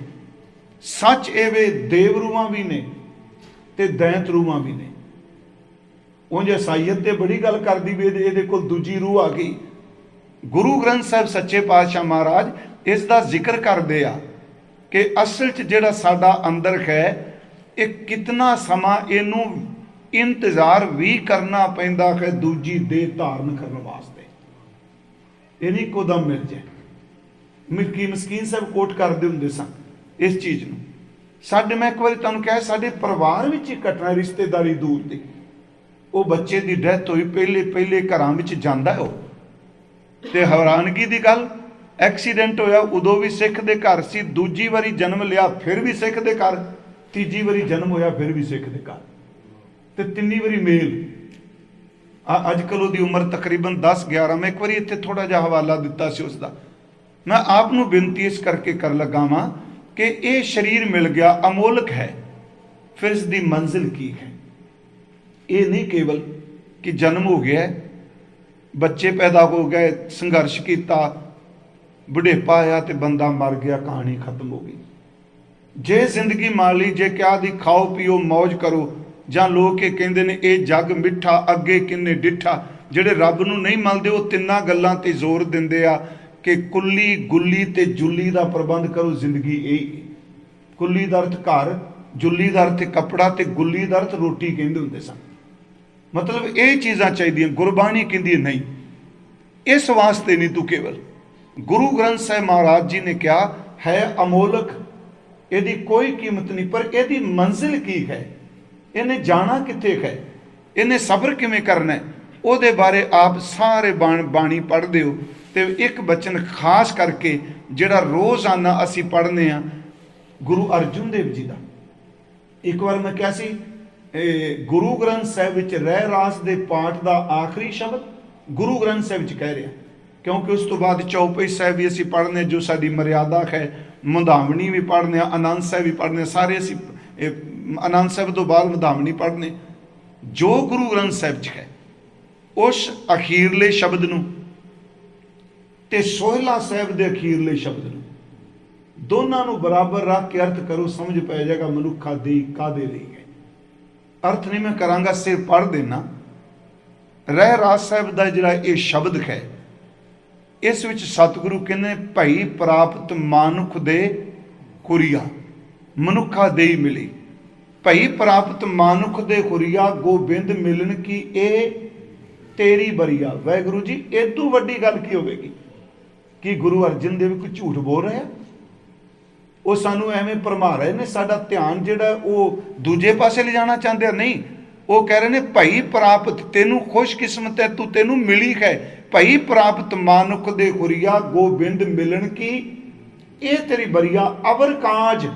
सच ये वे देव रूहां भी ने ते दैंत रूहां भी ने। उंज ईसाईयत ते बड़ी गल करदी भी इहदे कोल दूजी रूह आ गई। गुरु ग्रंथ साहिब सच्चे पातशाह महाराज ਇਸ ਦਾ ਜ਼ਿਕਰ ਕਰਦੇ ਆ ਕਿ ਅਸਲ 'ਚ ਜਿਹੜਾ ਸਾਡਾ ਅੰਦਰ ਹੈ ਇਹ ਕਿਤਨਾ ਸਮਾਂ ਇਹਨੂੰ ਇੰਤਜ਼ਾਰ ਵੀ ਕਰਨਾ ਪੈਂਦਾ ਹੈ ਦੂਜੀ ਦੇਹ ਧਾਰਨ ਕਰਨ ਵਾਸਤੇ। ਇਹ ਨਹੀਂ ਇੱਕੋਦਮ ਮਿਲ ਜਾਏ। ਮਸਕੀਨ ਸਾਹਿਬ ਕੋਟ ਕਰਦੇ ਹੁੰਦੇ ਸਨ ਇਸ ਚੀਜ਼ ਨੂੰ। ਸਾਡੇ, ਮੈਂ ਇੱਕ ਵਾਰੀ ਤੁਹਾਨੂੰ ਕਿਹਾ, ਸਾਡੇ ਪਰਿਵਾਰ ਵਿੱਚ ਹੀ ਘਟਨਾ, ਰਿਸ਼ਤੇਦਾਰੀ ਦੂਰ ਦੀ, ਉਹ ਬੱਚੇ ਦੀ ਡੈਥ ਹੋਈ, ਪਹਿਲੇ ਘਰਾਂ ਵਿੱਚ ਜਾਂਦਾ ਉਹ, ਤੇ ਹੈਰਾਨਗੀ ਦੀ ਗੱਲ, ਐਕਸੀਡੈਂਟ ਹੋਇਆ ਉਦੋਂ ਵੀ ਸਿੱਖ ਦੇ ਘਰ ਸੀ, ਦੂਜੀ ਵਾਰੀ ਜਨਮ ਲਿਆ ਫਿਰ ਵੀ ਸਿੱਖ ਦੇ ਘਰ, ਤੀਜੀ ਵਾਰੀ ਜਨਮ ਹੋਇਆ ਫਿਰ ਵੀ ਸਿੱਖ ਦੇ ਘਰ, ਤੇ ਤਿੰਨੀ ਵਾਰੀ ਮੇਲ। ਅੱਜ ਕੱਲ੍ਹ ਉਹਦੀ ਉਮਰ ਤਕਰੀਬਨ 10-11। ਮੈਂ ਇੱਕ ਵਾਰੀ ਇੱਥੇ ਥੋੜਾ ਜਿਹਾ ਹਵਾਲਾ ਦਿੱਤਾ ਸੀ ਉਸ ਦਾ। ਮੈਂ ਆਪ ਨੂੰ ਬੇਨਤੀ ਇਸ ਕਰਕੇ ਕਰ ਲੱਗਾ ਵਾਂ ਕਿ ਇਹ ਸਰੀਰ ਮਿਲ ਗਿਆ, ਅਮੋਲਕ ਹੈ, ਫਿਰ ਇਸ ਦੀ ਮੰਜ਼ਿਲ ਕੀ ਹੈ। ਇਹ ਨਹੀਂ ਕੇਵਲ ਕਿ ਜਨਮ ਹੋ ਗਿਆ, ਬੱਚੇ ਪੈਦਾ ਹੋ ਗਏ, ਸੰਘਰਸ਼ ਕੀਤਾ, ਬੁਢੇਪਾ ਆਇਆ ਤੇ ਬੰਦਾ ਮਰ ਗਿਆ, ਕਹਾਣੀ ਖਤਮ ਹੋ ਗਈ। ਜੇ ਜ਼ਿੰਦਗੀ ਮੰਨ ਲਈ, ਜੇ ਕਿਹਾ ਦੀ ਖਾਓ ਪੀਓ ਮੌਜ ਕਰੋ, ਜਾਂ ਲੋਕ ਇਹ ਕਹਿੰਦੇ ਨੇ ਇਹ ਜੱਗ ਮਿੱਠਾ ਅੱਗੇ ਕਿੰਨੇ ਡਿੱਠਾ, ਜਿਹੜੇ ਰੱਬ ਨੂੰ ਨਹੀਂ ਮੰਨਦੇ ਉਹ ਤਿੰਨਾਂ ਗੱਲਾਂ ਤੇ ਜ਼ੋਰ ਦਿੰਦੇ ਆ ਕਿ ਕੁੱਲੀ, ਗੁੱਲੀ ਤੇ ਜੁੱਲੀ ਦਾ ਪ੍ਰਬੰਧ ਕਰੋ। ਜ਼ਿੰਦਗੀ ਇਹ, ਕੁੱਲੀ ਦਾ ਅਰਥ ਘਰ, ਜੁੱਲੀ ਦਾ ਅਰਥ ਕੱਪੜਾ, ਤੇ ਗੁੱਲੀ ਦਾ ਅਰਥ ਰੋਟੀ ਕਹਿੰਦੇ ਹੁੰਦੇ ਸਨ। ਮਤਲਬ ਇਹ ਚੀਜ਼ਾਂ ਚਾਹੀਦੀਆਂ। ਗੁਰਬਾਣੀ ਕਹਿੰਦੀ ਨਹੀਂ, ਇਸ ਵਾਸਤੇ ਨਹੀਂ ਤੂੰ ਕੇਵਲ। ਗੁਰੂ ਗ੍ਰੰਥ ਸਾਹਿਬ ਮਹਾਰਾਜ ਜੀ ਨੇ ਕਿਹਾ ਹੈ ਅਮੋਲਕ, ਇਹਦੀ ਕੋਈ ਕੀਮਤ ਨਹੀਂ, ਪਰ ਇਹਦੀ ਮੰਜ਼ਿਲ ਕੀ ਹੈ, ਇਹਨੇ ਜਾਣਾ ਕਿੱਥੇ ਹੈ, ਇਹਨੇ ਸਬਰ ਕਿਵੇਂ ਕਰਨਾ, ਉਹਦੇ ਬਾਰੇ ਆਪ ਸਾਰੇ ਬਾਣੀ ਪੜ੍ਹਦੇ ਹੋ। ਤੇ ਇੱਕ ਬਚਨ ਖਾਸ ਕਰਕੇ ਜਿਹੜਾ ਰੋਜ਼ਾਨਾ ਅਸੀਂ ਪੜ੍ਹਨੇ ਆ, ਗੁਰੂ ਅਰਜਨ ਦੇਵ ਜੀ ਦਾ। ਇੱਕ ਵਾਰ ਮੈਂ ਕਿਹਾ ਸੀ, ਗੁਰੂ ਗ੍ਰੰਥ ਸਾਹਿਬ ਵਿੱਚ ਰਹਿ ਰਾਸ ਦੇ ਪਾਠ ਦਾ ਆਖਰੀ ਸ਼ਬਦ ਗੁਰੂ ਗ੍ਰੰਥ ਸਾਹਿਬ ਵਿੱਚ ਕਹਿ ਰਿਹਾ, ਕਿਉਂਕਿ ਉਸ ਤੋਂ ਬਾਅਦ ਚੌਪਈ ਸਾਹਿਬ ਵੀ ਅਸੀਂ ਪੜ੍ਹਨੇ, ਜੋ ਸਾਡੀ ਮਰਿਆਦਾ ਹੈ, ਮੁੰਦਾਵਣੀ ਵੀ ਪੜ੍ਹਨੇ ਆ, ਆਨੰਦ ਸਾਹਿਬ ਵੀ ਪੜ੍ਹਨੇ, ਸਾਰੇ ਅਸੀਂ ਆਨੰਦ ਸਾਹਿਬ ਤੋਂ ਬਾਅਦ ਮੁੰਦਾਵਣੀ ਪੜ੍ਹਨੇ। ਜੋ ਗੁਰੂ ਗ੍ਰੰਥ ਸਾਹਿਬ 'ਚ ਹੈ ਉਸ ਅਖੀਰਲੇ ਸ਼ਬਦ ਨੂੰ ਤੇ ਸੋਹਿਲਾ ਸਾਹਿਬ ਦੇ ਅਖੀਰਲੇ ਸ਼ਬਦ ਨੂੰ, ਦੋਨਾਂ ਨੂੰ ਬਰਾਬਰ ਰੱਖ ਕੇ ਅਰਥ ਕਰੋ, ਸਮਝ ਪੈ ਜਾਏਗਾ ਮਨੁੱਖਾ ਦੀ ਕਾਦੇ ਲਈ ਹੈ। ਅਰਥ ਨਹੀਂ ਮੈਂ ਕਰਾਂਗਾ, ਸਿਰ ਪੜ੍ਹ ਦੇਣਾ। ਰਹਿ ਰਾਸ ਸਾਹਿਬ ਦਾ ਜਿਹੜਾ ਇਹ ਸ਼ਬਦ ਹੈ, ਇਸ ਵਿੱਚ ਸਤਿਗੁਰੂ ਕਹਿੰਦੇ ਭਈ ਪ੍ਰਾਪਤ ਮਾਨੁਖ ਦੇ ਖੁਰੀਆ, ਮਨੁੱਖਾ ਦੇਈ ਮਿਲੀ। ਭਈ ਪ੍ਰਾਪਤ ਮਾਨੁਖ ਦੇ ਖੁਰੀਆ, ਗੋਬਿੰਦ ਮਿਲਣ ਕੀ ਇਹ ਤੇਰੀ ਬਰੀਆ। ਵਾਹਿਗੁਰੂ ਜੀ, ਇਦੋਂ ਵੱਡੀ ਗੱਲ ਕੀ ਹੋਵੇਗੀ ਕਿ ਗੁਰੂ ਅਰਜਨ ਦੇਵ ਕੋਈ ਝੂਠ ਬੋਲ ਰਿਹਾ? ਉਹ ਸਾਨੂੰ ਐਵੇਂ ਭਰਮਾ ਰਹੇ ਨੇ, ਸਾਡਾ ਧਿਆਨ ਜਿਹੜਾ ਉਹ ਦੂਜੇ ਪਾਸੇ ਲਿਜਾਣਾ ਚਾਹੁੰਦੇ ਆ। ਨਹੀਂ, ਉਹ ਕਹਿ ਰਹੇ ਨੇ ਭਈ ਪ੍ਰਾਪਤ, ਤੈਨੂੰ ਖੁਸ਼ਕਿਸਮਤ ਹੈ, ਤੈਨੂੰ ਮਿਲੀ ਹੈ। ਭਈ ਪ੍ਰਾਪਤ ਮਾਨੁਖ ਦੇ ਖੁਰੀਆ, ਗੋਬਿੰਦ ਮਿਲਣ ਕੀ ਇਹ ਤੇਰੀ ਬਰੀਆ। ਅਵਰ ਕਾਜ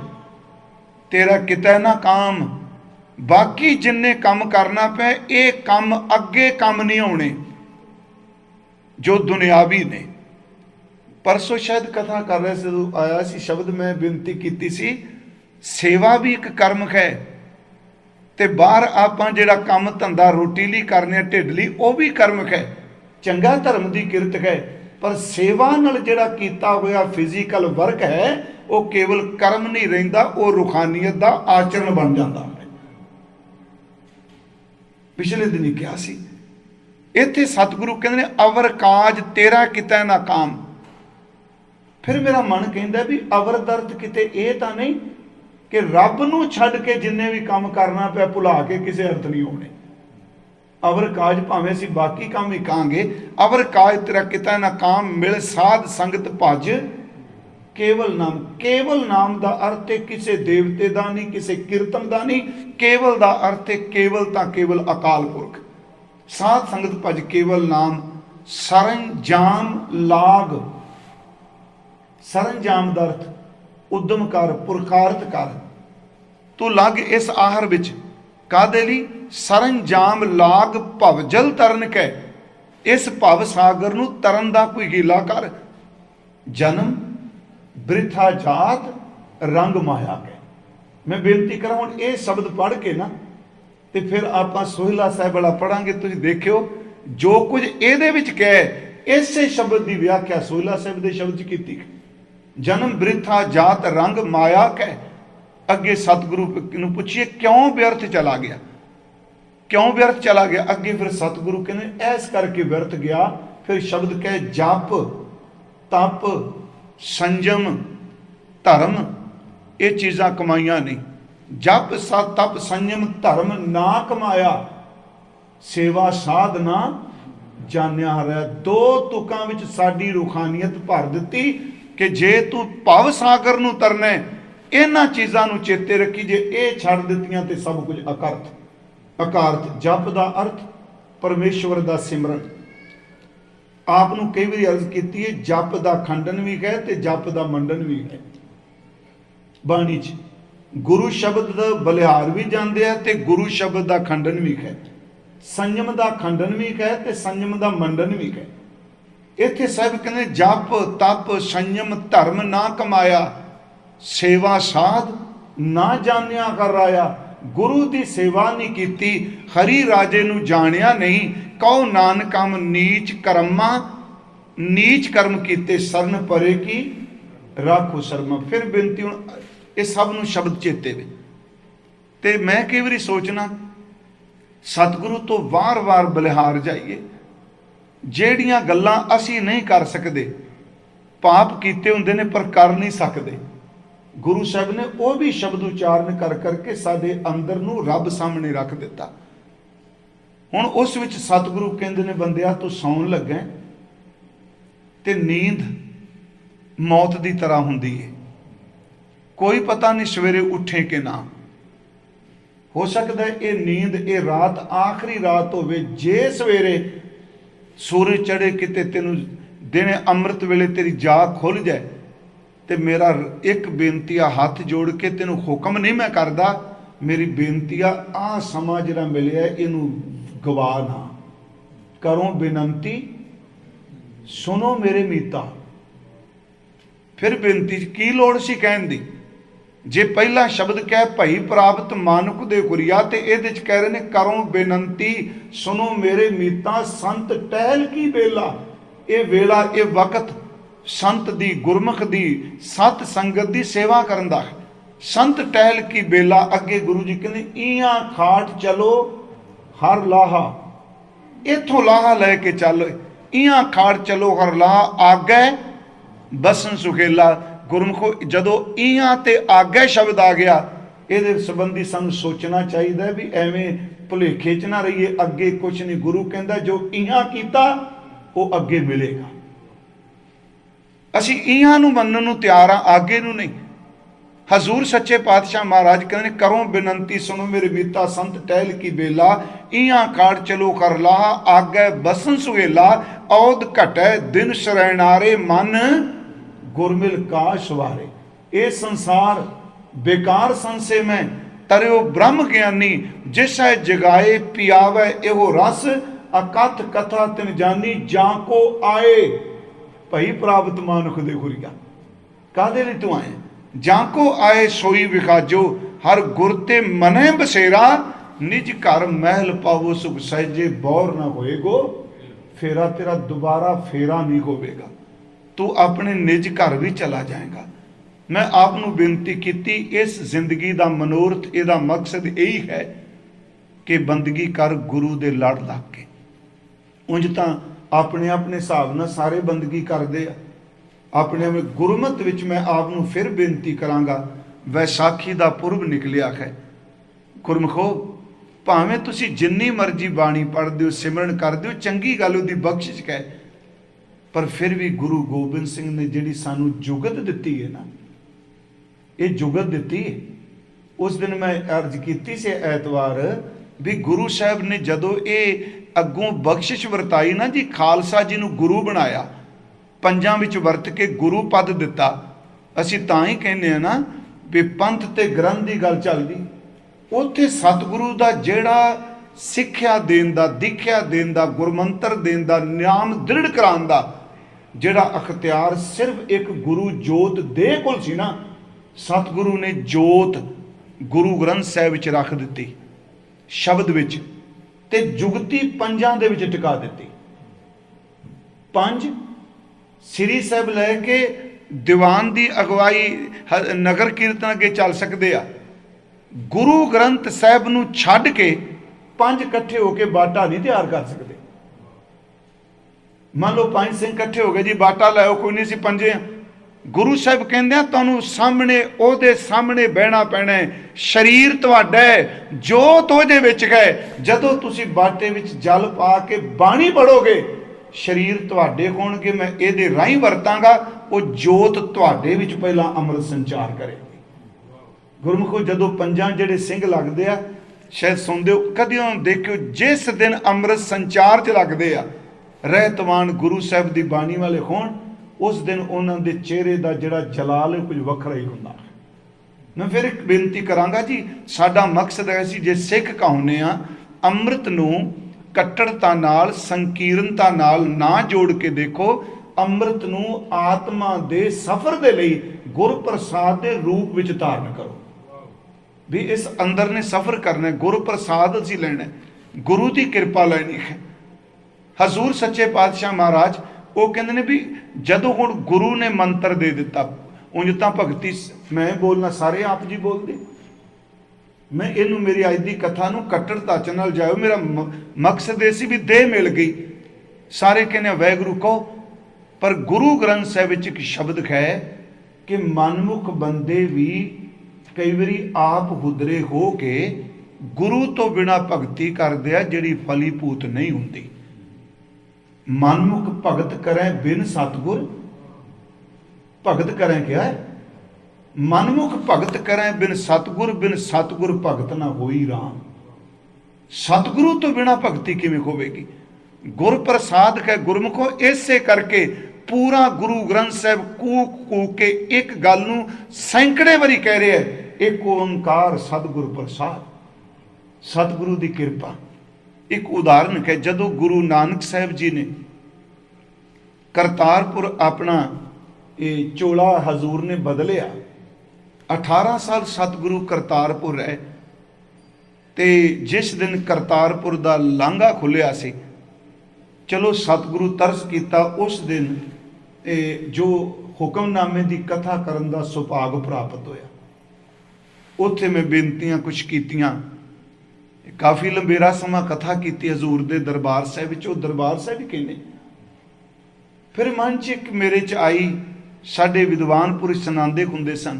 ਤੇਰਾ ਕਿਤੇ ਨਾ ਕਾਮ, ਬਾਕੀ ਜਿੰਨੇ ਕੰਮ ਕਰਨਾ ਪਿਆ ਇਹ ਕੰਮ ਅੱਗੇ ਕੰਮ ਨਹੀਂ ਆਉਣੇ ਜੋ ਦੁਨਿਆਵੀ ਨੇ। ਪਰਸੋਂ ਸ਼ਾਇਦ ਕਥਾ ਕਰ ਰਹੇ ਸੀ, ਆਇਆ ਸੀ ਸ਼ਬਦ, ਮੈਂ ਬੇਨਤੀ ਕੀਤੀ ਸੀ, ਸੇਵਾ ਵੀ ਇੱਕ ਕਰਮ ਹੈ, ਤੇ ਬਾਹਰ ਆਪਾਂ ਜਿਹੜਾ ਕੰਮ ਧੰਦਾ ਰੋਟੀ ਲਈ ਕਰਨੇ, ਢਿੱਡ ਲਈ, ਉਹ ਵੀ ਕਰਮ ਹੈ, ਚੰਗਾ ਧਰਮ ਦੀ ਕਿਰਤ ਹੈ। ਪਰ ਸੇਵਾ ਨਾਲ ਜਿਹੜਾ ਕੀਤਾ ਹੋਇਆ ਫਿਜ਼ੀਕਲ ਵਰਕ ਹੈ ਉਹ ਕੇਵਲ ਕਰਮ ਨਹੀਂ ਰਹਿੰਦਾ, ਉਹ ਰੂਹਾਨੀਅਤ ਦਾ ਆਚਰਣ ਬਣ ਜਾਂਦਾ ਹੈ। ਪਿਛਲੇ ਦਿਨ ਕਿਹਾ ਸੀ, ਇੱਥੇ ਸਤਿਗੁਰੂ ਕਹਿੰਦੇ ਨੇ ਅਵਰ ਕਾਜ ਤੇਰਾ ਕਿਤੇ ਨਾ ਕਾਮ। ਫਿਰ ਮੇਰਾ ਮਨ ਕਹਿੰਦਾ ਵੀ ਅਵਰ ਦਰਦ ਕਿਤੇ ਇਹ ਤਾਂ ਨਹੀਂ ਕਿ ਰੱਬ ਨੂੰ ਛੱਡ ਕੇ ਜਿੰਨੇ ਵੀ ਕੰਮ ਕਰਨਾ ਪਿਆ ਭੁਲਾ ਕੇ ਕਿਸੇ ਅਰਥ ਨਹੀਂ ਹੋਣੇ। ਅਵਰ ਕਾਜ ਭਾਵੇਂ ਅਸੀਂ ਬਾਕੀ ਕੰਮ ਹੀ ਕਹਾਂਗੇ, ਅਵਰ ਕਾਜ ਤੇਰਾ ਕਿਤੇ ਨਾ ਕਾਮ, ਮਿਲ ਸਾਧ ਸੰਗਤ ਭਜ ਕੇਵਲ ਨਾਮ। ਕੇਵਲ ਨਾਮ ਦਾ ਅਰਥ ਹੈ ਕਿਸੇ ਦੇਵਤੇ ਦਾ ਨਹੀਂ, ਕਿਸੇ ਕੀਰਤਨ ਦਾ ਨਹੀਂ। ਕੇਵਲ ਦਾ ਅਰਥ ਹੈ ਕੇਵਲ ਤਾਂ ਕੇਵਲ ਅਕਾਲ ਪੁਰਖ। ਸਾਧ ਸੰਗਤ ਭਜ ਕੇਵਲ ਨਾਮ, ਸਰੰਜਾਮ ਲਾਗ। ਸਰੰਜਾਮ ਦਾ ਅਰਥ ਉਦਮ ਕਰ, ਪੁਰਖਾਰਥ ਕਰ। ਤੂੰ ਲੱਗ ਇਸ ਆਹਰ ਵਿੱਚ ਕਾਦੇ ਲਈ? ਸਰੰਜਾਮ ਲਾਗ ਭਵਜਲ ਤਰਨ ਕੈ, ਇਸ ਭਵ ਸਾਗਰ ਨੂੰ ਤਰਨ ਦਾ ਕੋਈ ਹੀਲਾ ਕਰ। ਜਨਮ ਬ੍ਰਿਥਾ ਜਾਤ ਰੰਗ ਮਾਇਆ ਕੈ। ਮੈਂ ਬੇਨਤੀ ਕਰਾਂ ਹੁਣ ਇਹ ਸ਼ਬਦ ਪੜ੍ਹ ਕੇ ਨਾ ਤੇ ਫਿਰ ਆਪਾਂ ਸੋਹਿਲਾ ਸਾਹਿਬ ਵਾਲਾ ਪੜਾਂਗੇ। ਤੁਸੀਂ ਦੇਖਿਓ ਜੋ ਕੁਝ ਇਹਦੇ ਵਿੱਚ ਕਹੇ, ਇਸੇ ਸ਼ਬਦ ਦੀ ਵਿਆਖਿਆ ਸੋਹਿਲਾ ਸਾਹਿਬ ਦੇ ਸ਼ਬਦ 'ਚ ਕੀਤੀ। ਜਨਮ ਬ੍ਰਿਥਾ ਜਾਤ ਰੰਗ ਮਾਇਆ ਕੈ। ਅੱਗੇ ਸਤਿਗੁਰੂ ਨੂੰ ਪੁੱਛੀਏ ਕਿਉਂ ਵਿਅਰਥ ਚਲਾ ਗਿਆ, ਕਿਉਂ ਵਿਅਰਥ ਚਲਾ ਗਿਆ? ਅੱਗੇ ਫਿਰ ਸਤਿਗੁਰੂ ਕਹਿੰਦੇ ਐਸ ਕਰਕੇ ਵਿਅਰਥ ਗਿਆ। ਫਿਰ ਸ਼ਬਦ ਕਹੇ ਜਪ, ਤਪ, संयम धर्म ये चीज़ां कमाईਆਂ नहीं। जप सत तप संयम धर्म ना कमाया, सेवा साध ना जानिया हरा। दो तुकां विच साडी रूहानीयत भर दित्ती कि जे तू भव सागर नूं तरना है, इन्हां चीज़ां नूं चेते रखी, जे ये छड्ड दित्तियां ते सब कुछ अकर्थ अकार्थ। जप दा अर्थ परमेश्वर दा सिमरन। आप नूं कई बारी अर्ज कीती है, जप दा खंडन भी है ते जप दा मंडन भी है। बाणी च गुरु शब्द दा बलिहार भी जांदे है ते गुरु शब्द दा खंडन भी है। संयम दा खंडन भी है ते संयम दा मंडन भी है। इत्थे साहिब कहते जप तप संयम धर्म ना कमाया, सेवा साध ना जानिया कर राया। गुरु की सेवा नहीं की, हरी राजे नूं जानिया नहीं। कहो नानकम नीच कर्मा, नीच कर्म कीते सरन परे की राखो शर्मा। फिर बेनती हुण ये सब नूं शब्द चेते वे। ते मैं कई बारी सोचना सतगुरु तो वार वार बलिहार जाइए, ਜਿਹੜੀਆਂ ਗੱਲਾਂ ਅਸੀਂ नहीं कर सकते, पाप कीते हुंदे ने पर कर नहीं सकते, गुरु साहब ने वो भी शब्द उच्चारण कर करके साडे अंदर नूं रब सामने रख दिता। हुण उस विच सतगुरु कहंदे ने बंदिया तू सौण लगा ते नींद मौत की तरह हुंदी है, कोई पता नहीं सवेरे उठे कि ना। हो सकता है ये नींद ये रात आखिरी रात होवे, जे सवेरे सूरज चढ़े किते तेनू दिन अमृत वेले तेरी जाग खुल जाए तो मेरा एक बेनती आ, हाथ जोड़ के तेनू हुक्म नहीं मैं करदा, मेरी बेनती आ समा जिहड़ा मिलिया इनू गवा ना। करो बेनती सुनो मेरे मीता। फिर बेनती की लोड़ सी कहन दी, जे पहला शब्द कह भई प्राप्त मानुक दे कुरिया, तो ये कह रहे ने करो बेनती सुनो मेरे मीता। संत टहल की बेला, ये वेला ये वक्त संत दी गुरमुख दी सत संगत दी सेवा करन दा। संत टहल की बेला, अगे गुरु जी कहते इयां खाट चलो हर लाहा, इथों लाहा लैके चल, इयां खाट चलो हर लाहा, आगे बसन सुखेला। गुरमुखो जदों इयां ते आगे शब्द आ गया, ये संबंधी सानू सोचना चाहिए भी एवें भुलेखे च ना रहिए, अगे कुछ नहीं। गुरु कहता जो इयां कीता वो अगे मिलेगा। असी इयां नूं मनन नूं तैयार हाँ, आगे नूं नहीं। हजूर सच्चे पातशाह महाराज कहते करो बेनती सुनो मेरे मीता, संत टहल की बेला, इयां काट चलो कर लाहा, आगे बसन सुहेला, औद घटै दिन शरणारे, मन गुरमिल का सवारे। ये संसार बेकार संसे में तरियो ब्रह्म ज्ञानी, जिस है जगाए पियावे एहो रस, अकथ कथा तिन जानी, जाको आए भई प्राप्त मानुख दे खुरिया। कादे लई तू आए? जाको आए सोई विखाजो, हर गुरते मने बसेरा, निज घर महल पावो सुख सहजे, बौर ना होएगो फेरा। तेरा दोबारा फेरा नहीं होवेगा, तू अपने निज घर भी चला जाएगा। मैं आपनू बेनती की, इस जिंदगी का मनोरथ इहदा मकसद यही है कि बंदगी कर गुरु दे लड़ लग के। उंज तां अपने अपने हिसाब नाल सारे बंदगी करते हैं अपने अपने। गुरमत विच मैं आपनू फिर बेनती करांगा, वैसाखी का पुरब निकलिया है। गुरमुखो भावें तुसी जिन्नी मर्जी बाणी पढ़ते हो, सिमरन करते हो, चंगी गल उहदी बख्शिश है, पर फिर भी गुरु गोबिंद सिंह ने जिहड़ी सानू जुगत दिती है ना, ये जुगत दिती है। उस दिन मैं अर्ज की से ऐतवार भी गुरु साहब ने जदों ये अगों बख्शिश वरताई ना जी, खालसा जी नू गुरु बनाया, पंजां विच वरत के गुरु पद दिता। असीं तां ही कहने हैं ना भी पंथ ते ग्रंथ की गल चलदी, उत्थे सतगुरु दा जिहड़ा सिक्ख्या देन दा, दीख्या देन दा, गुरमंत्र देन दा, नाम दृढ़ कराउण दा जिहड़ा अख्तियार सिर्फ एक गुरु जोत दे कोल सी ना, सतगुरु ने जोत गुरु ग्रंथ साहिब विच रख दिती, शब्द विच, ते जुगती पंजां दे विच टिका दिती। पंज श्री साहब लैके दीवान की अगवाई नगर कीर्तन अगे चल सकते आ, गुरु ग्रंथ साहब नूं छड्ड के पंज इकट्ठे होकर बाटा नहीं तैयार कर सकते। मान लो 5 सिंह इकट्ठे हो गए जी, बाटा लाओ, कोई नहीं सी पंजे, गुरु साहब कहते तुहानू सामने ओहदे सामने बहना पैना है, शरीर तुहाडा है, जोत ओहदे विच है। जदों तुसी बाटे विच जल पा के बाणी पढ़ोगे, शरीर तुहाडे होणगे, मैं इहदे राहीं वरतांगा, वो जोत तुहाडे विच पहला अमृत संचार करेगी। गुरमुखो जदों पंजां जिहड़े सिंह लगदे आ, शायद सुनदे हो, कदी उन्हां नूं देखिओ, जिस दिन अमृत संचार च लगदे आ, रहतवान गुरु साहब दी बाणी वाले होण, उस दिन उन्होंने दे चेहरे का जिहड़ा जलाल है कुछ वखरा ही हुंदा। मैं फिर एक बेनती करांगा जी, साडा मकसद है सी जे सिख कहाउने आ, अमृत नूं कट्टड़ता नाल संकीर्णता नाल ना जोड़ के देखो, अमृत नूं आत्मा दे सफर दे लई गुर प्रसाद दे रूप विच धारण करो। भी इस अंदर ने सफर करना है, गुर प्रसाद असीं लैणा है, गुरु की कृपा लैनी है। हजूर सच्चे पातशाह महाराज वो कहते हैं भी जदों हुण गुरु ने मंत्र दे दिता, उंज तां भगती मैं बोलना सारे आप जी बोलते, मैं इनू मेरी अज की कथा नूं कट्टड़ता च नाल जाओ, मेरा मकसद ये सी भी देह मिल गई, सारे कहने वाहिगुरू कहो। पर गुरु ग्रंथ साहिब विच एक शब्द है कि मनमुख बंदे भी कई बारी आप हुदरे हो के गुरु तो बिना भगती करदे आ, जिहड़ी फलीभूत नहीं हुंदी। मनमुख भगत करें बिन सतगुर, भगत करें क्या है, मनमुख भगत करें बिन सतगुर भगत ना होई राम। सतगुरु तो बिना भगती किवें होवेगी। गुर प्रसाद है गुरमुखो, इसे करके पूरा गुरु ग्रंथ साहब कूक कूक के एक गल नूं सैकड़े वारी कह रहे हैं, एक ओंकार सतगुर प्रसाद, सतगुरु की कृपा। एक उदाहरण है, जदों गुरु नानक साहब जी ने करतारपुर अपना ये चोला हजूर ने बदलिया, 18 साल सतगुरु करतारपुर रहे, ते जिस दिन करतारपुर का लांघा खुलिया सी, चलो सतगुरु तरस किया, उस दिन जो हुक्मनामे की कथा करन दा सुभाग प्राप्त होया। उत्थे मैं बेनतियां कुछ कीतियां, काफ़ी लंबेरा समा कथा की हजूर के दरबार साहिब विच, दरबार साहिब ही कहने। फिर मन च एक मेरे च आई, साडे विद्वान पुरुष सुनाते हुंदे सन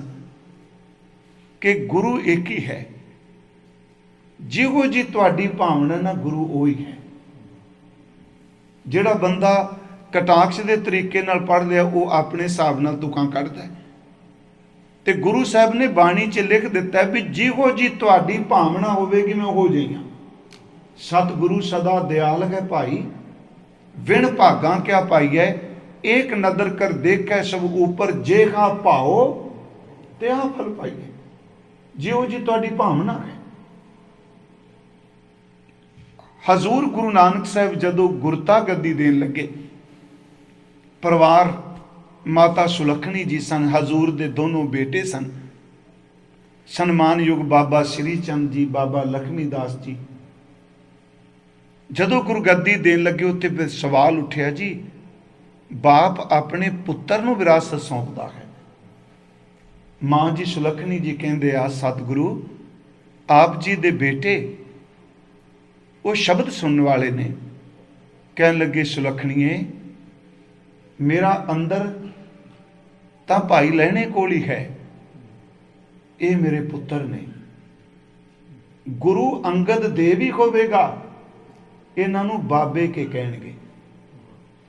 कि गुरु एक ही है, जिहो जी तुहाडी भावना ना गुरु वही है। जिहड़ा बंदा कटाक्ष के तरीके नाल पढ़ लिया, वो अपने हिसाब नाल तुकां कढदा है। ते गुरु साहब ने बाणी च लिख दिता है भी जिहो जी तुहाडी भावना होवेगी मैं हो जाइया। सतगुरु सदा दयाल है भाई, विण भागा क्या पाइए, एक नदर कर देखै सब ऊपर, जे हा भाओ ते आ फल पाइए। जिहो जी तुहाडी भावना है। हजूर गुरु नानक साहब जदों गुरता गद्दी देन लगे, परिवार माता सुलखनी जी सन, हजूर दे दोनों बेटे सन, सन्मानयोग बाबा श्री चंद जी, बाबा लक्ष्मी दास जी। जदों गुरु गद्दी देन लगे, उत्ते फिर सवाल उठिया जी, बाप अपने पुत्र नूं विरासत सौंपदा है। मां जी सुलखनी जी कहंदे आ, सतगुरु आप जी दे बेटे वो शब्द सुनने वाले ने। कहन लगे, सुलखणीए मेरा अंदर तां भाई लहणे कोल ही है, ये मेरे पुत्र ने। गुरु अंगद देव ही होवेगा, इन्हां नूं बाबे के कहणगे,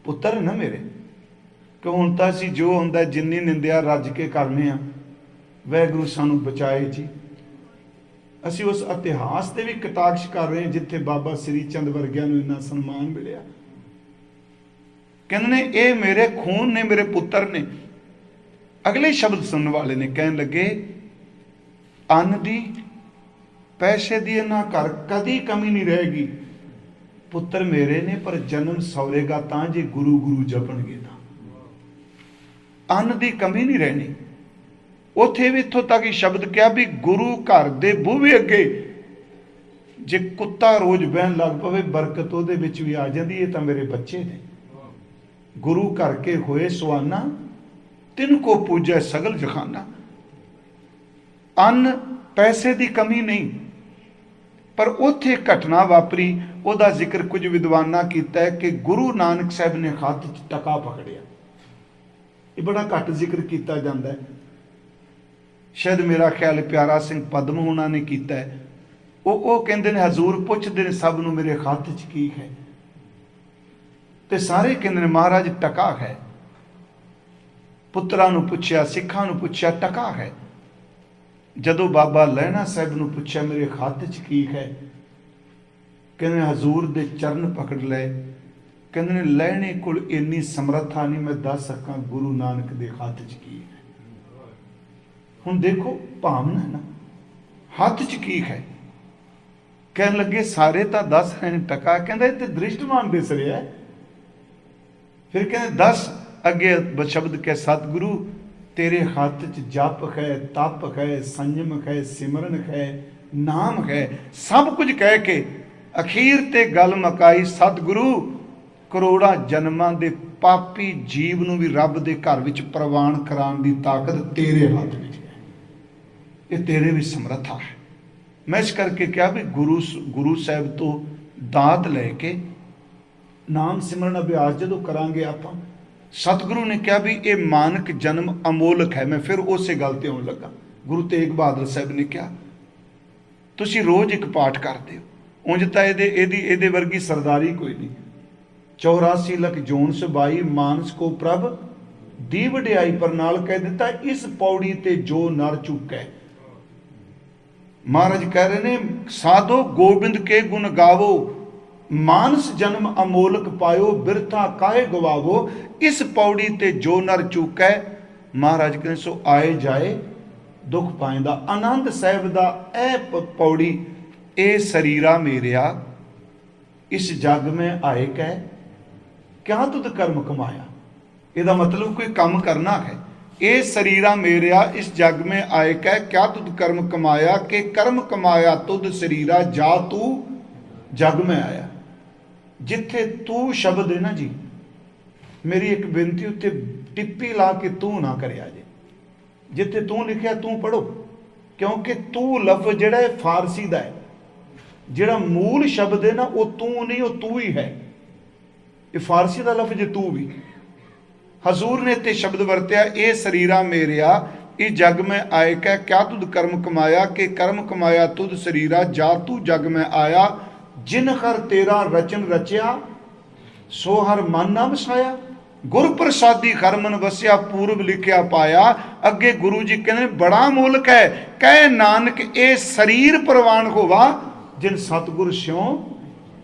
पुत्र ना मेरे। कि हुण तां असीं जो हुंदा जिन्नी निंदिया रज के करने आ, वाहिगुरू सानूं बचाए जी। असीं उस इतिहास ते भी कटाक्ष कर रहे हैं जिथे बाबा श्री चंद वर्गियां नूं इन्ना सन्मान मिलिया। कहंदे ने ये मेरे खून ने, मेरे पुत्र ने। अगले शब्द सुनने वाले ने कहन लगे, अन्न दी पैसे दी ना घर कदी कमी नहीं रहेगी, पुत्र मेरे ने पर जन्म सवरेगा तां जे गुरु गुरु जपणगे तां। अन्न दी कमी नहीं रहनी। उत्थे भी इत्थों तक ही शब्द क्या भी गुरु घर दे बूहे अगे जे कुत्ता रोज बहन लग पवे, बरकत उहदे विच भी आ जांदी। ये तां मेरे बच्चे ने। गुरु घर के होए सुआना, तिनको पूजै सगल जखाना। अन्न पैसे की कमी नहीं, पर उत्थे घटना वापरी, उहदा जिक्र कुछ विद्वाना कीता है कि गुरु नानक साहब ने हत्थ च टका पकड़िया। ये बड़ा घट जिक्र किया जाता है। शायद मेरा ख्याल प्यारा सिंह पद्म होना ने किया है। वो कहते हैं हजूर पुछते हैं सब नूं मेरे हथ च की है, तो सारे कहते हैं महाराज टका है। पुत्रा नूं पुछया, सिखा नूं पुछया, टका है। जदों बाबा लहणा साहिब नूं पुछया मेरे हथ च की है, कहते हजूर दे चरण पकड़ ले। कहते लहणे कोल इन्नी समर्था नहीं मैं दस सका गुरु नानक दे हथ च की है। हुण देखो भावना है ना, हथ च की है। कह लगे सारे तो दस रहे टका, कहते इतने दृष्टमान दिस रहा है। फिर कहते दस अगे शब्द के सतगुरु तेरे हाथ च जप है, तप है, संयम है, सिमरन है, नाम है, सब कुछ कह के अखीर ते गल मकाई सतगुरु करोड़ा जन्मां दे पापी जीव नूं भी रब दे घर विच प्रवान कराउण दी ताकत तेरे हाथ विच है। ये तेरे भी समर्था है। मैं इस करके क्या भी गुरु साहब तो दात लैके नाम सिमरन अभ्यास जो करांगे आप, सतगुरु ने कहा भी ये मानक जन्म अमोलक है। मैं फिर उस गल ते आउण लगा। गुरु तेग बहादुर साहब ने कहा तुसीं रोज़ एक पाठ करते हो, उंज तां इहदे वर्गी सरदारी कोई नहीं। 84 लख जोन सबाई मानस को प्रभ दी वडियाई, पर नाल कह दिता इस पौड़ी ते जो नर चुकै। महाराज कह रहे ने साधो गोबिंद के गुण गावो, मानस जन्म अमोलक पायो, बिरथा काहे गवावो, इस पौड़ी ते जो नर चूकै। महाराज कहते सो आए जाए दुख पाइंदा। आनंद साहिब दा ए पौड़ी, ए शरीरा मेरिया इस जग में आए कै क्या तुद कर्म कमाया। ਇਹਦਾ मतलब कोई काम करना है। ए शरीरा मेरिया इस जग में आए कै क्या तुद कर्म कमाया, के कर्म कमाया तुद शरीरा जा तू जग में आया। जिथे तू शब्द है ना जी, मेरी एक बेनती उत्ते टिप्पी ला के तू ना करिया जे। जिथे तू लिखिया तू पढ़ो, क्योंकि तू लफ्ज जिहड़ा है फारसी दा है, जिहड़ा मूल शब्द है ना वो तू नहीं, वो तू ही है। ये फारसी दा लफ्ज है तू भी। हजूर ने इत्थे शब्द वरत्या ए शरीरा मेरिया इस जग में आए कै क्या तुद कर्म कमाया, के कर्म कमाया तुद शरीरा जा तू जग में आया। जिन हर तेरा रचन रचिया सो हर मन ना वसाया, गुर प्रसादी हर मन वसिया पूर्व लिखिया पाया। अगे गुरु जी कहते बड़ा मोलक है, कह नानक ए शरीर प्रवान होवा जिन सतगुर स्यों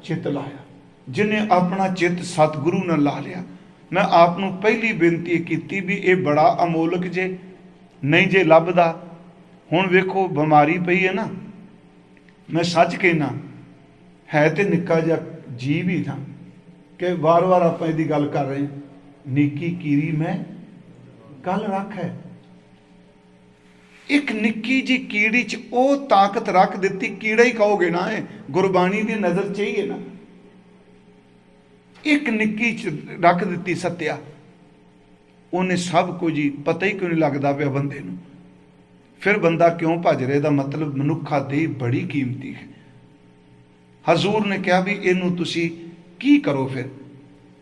चित लाया। जिन्हें अपना चित सतगुरु न ला लिया। मैं आपनों पहली बेनती की भी ये बड़ा अमोलक जे नहीं जे लभदा। हुण वेखो बीमारी पई है ना, मैं सच कहना है तो निक्का जिहा जीव ही था कि वार वार आप इसकी गल कर रहे हैं। निक्की कीरी मैं गल रख है। एक निक्की जी कीड़ी च वो ताकत रख दी, कीड़ा ही कहोगे ना, है गुरबाणी की नज़र चाहिए ना। एक निक्की च रख दी सत्या, उन्हें सब कुछ ही पता ही क्यों नहीं लगता पिया बंदे नूं। फिर बंदा क्यों भज रहे, दा मतलब मनुखा देह बड़ी कीमती है। हजूर ने कहा भी इनू तुसी की करो।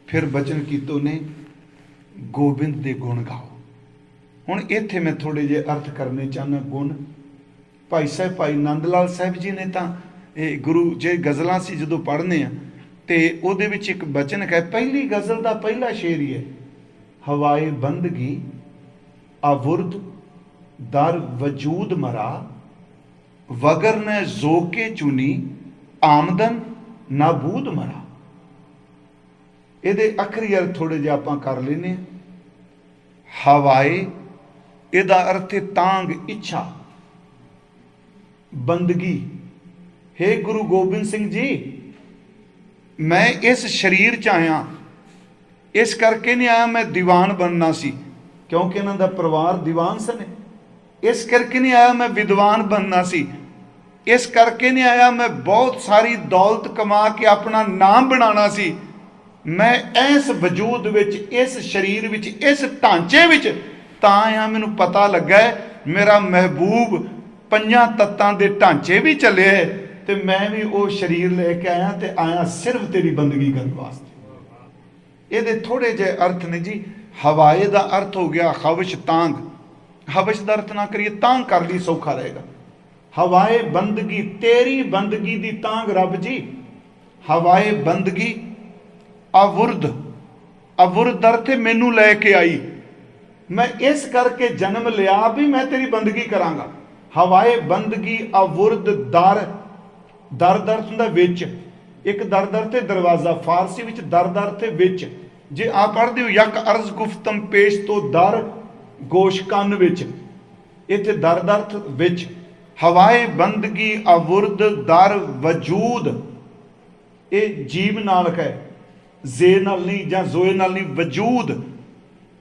फिर बचन कीतो ने गोबिंद दे गुण गाओ। हुण इत्थे मैं थोड़े जे अर्थ करने चाहना। गुण भाई साहब भाई नंद लाल साहब जी ने तां गुरु जे गज़लां सी जदों पढ़ने ते उहदे विच एक बचन है, पहली गज़ल दा पहला शेर ही है, हवाए बंदगी आवुर्द दर वजूद मरा, वगर ने जोके चुनी आमदन नाबूद मरा। ਇਹਦੇ अखरी अर्थ थोड़े जे आपां कर लेने। हवाए ਇਹਦਾ अर्थ है तांग इच्छा बंदगी। हे गुरु गोबिंद सिंह जी मैं इस शरीर च आया, इस करके नहीं आया मैं दीवान बनना सी, क्योंकि इन्हां दा परिवार दीवान सने। इस करके नहीं आया मैं विद्वान बनना सी, इस करके नहीं आया मैं बहुत सारी दौलत कमा के अपना नाम बनाना सी। मैं इस वजूद विच, इस शरीर विच, इस ढांचे विच तां आया मैनू पता लगा मेरा महबूब पंजां तत्तां दे ढांचे भी चले ते मैं भी वो शरीर लेके आया ते आया सिर्फ तेरी बंदगी करने वास्ते। ये थोड़े जे अर्थ ने जी। हवाए का अर्थ हो गया हवश तांग, हवश का अर्थ ना करिए, तांग कर ली सौखा रहेगा। हवाए बंदगी, तेरी बंदगी दी तांग रब जी। हवाए बंदगी अवुरद, अवुरद अर्थ है मैनू लैके आई, मैं इस करके जन्म लिया भी मैं तेरी बंदगी करांगा। हवाए बंदगी अवुरद दर, दर दर ਹੁੰਦਾ ਵਿੱਚ, एक दर दर ते दरवाजा, फारसी ਵਿੱਚ दर दर ते ਵਿੱਚ। जे आप पढ़ते हो यक अर्ज गुफ्तम पेश तो दर गोश कन ਵਿੱਚ, इत्थे दर दर ਵਿੱਚ। हवाए बंदगी अवुरद दर वजूद, ये जीव नाल है, जे नाल नहीं जां जोए नाल नहीं, वजूद।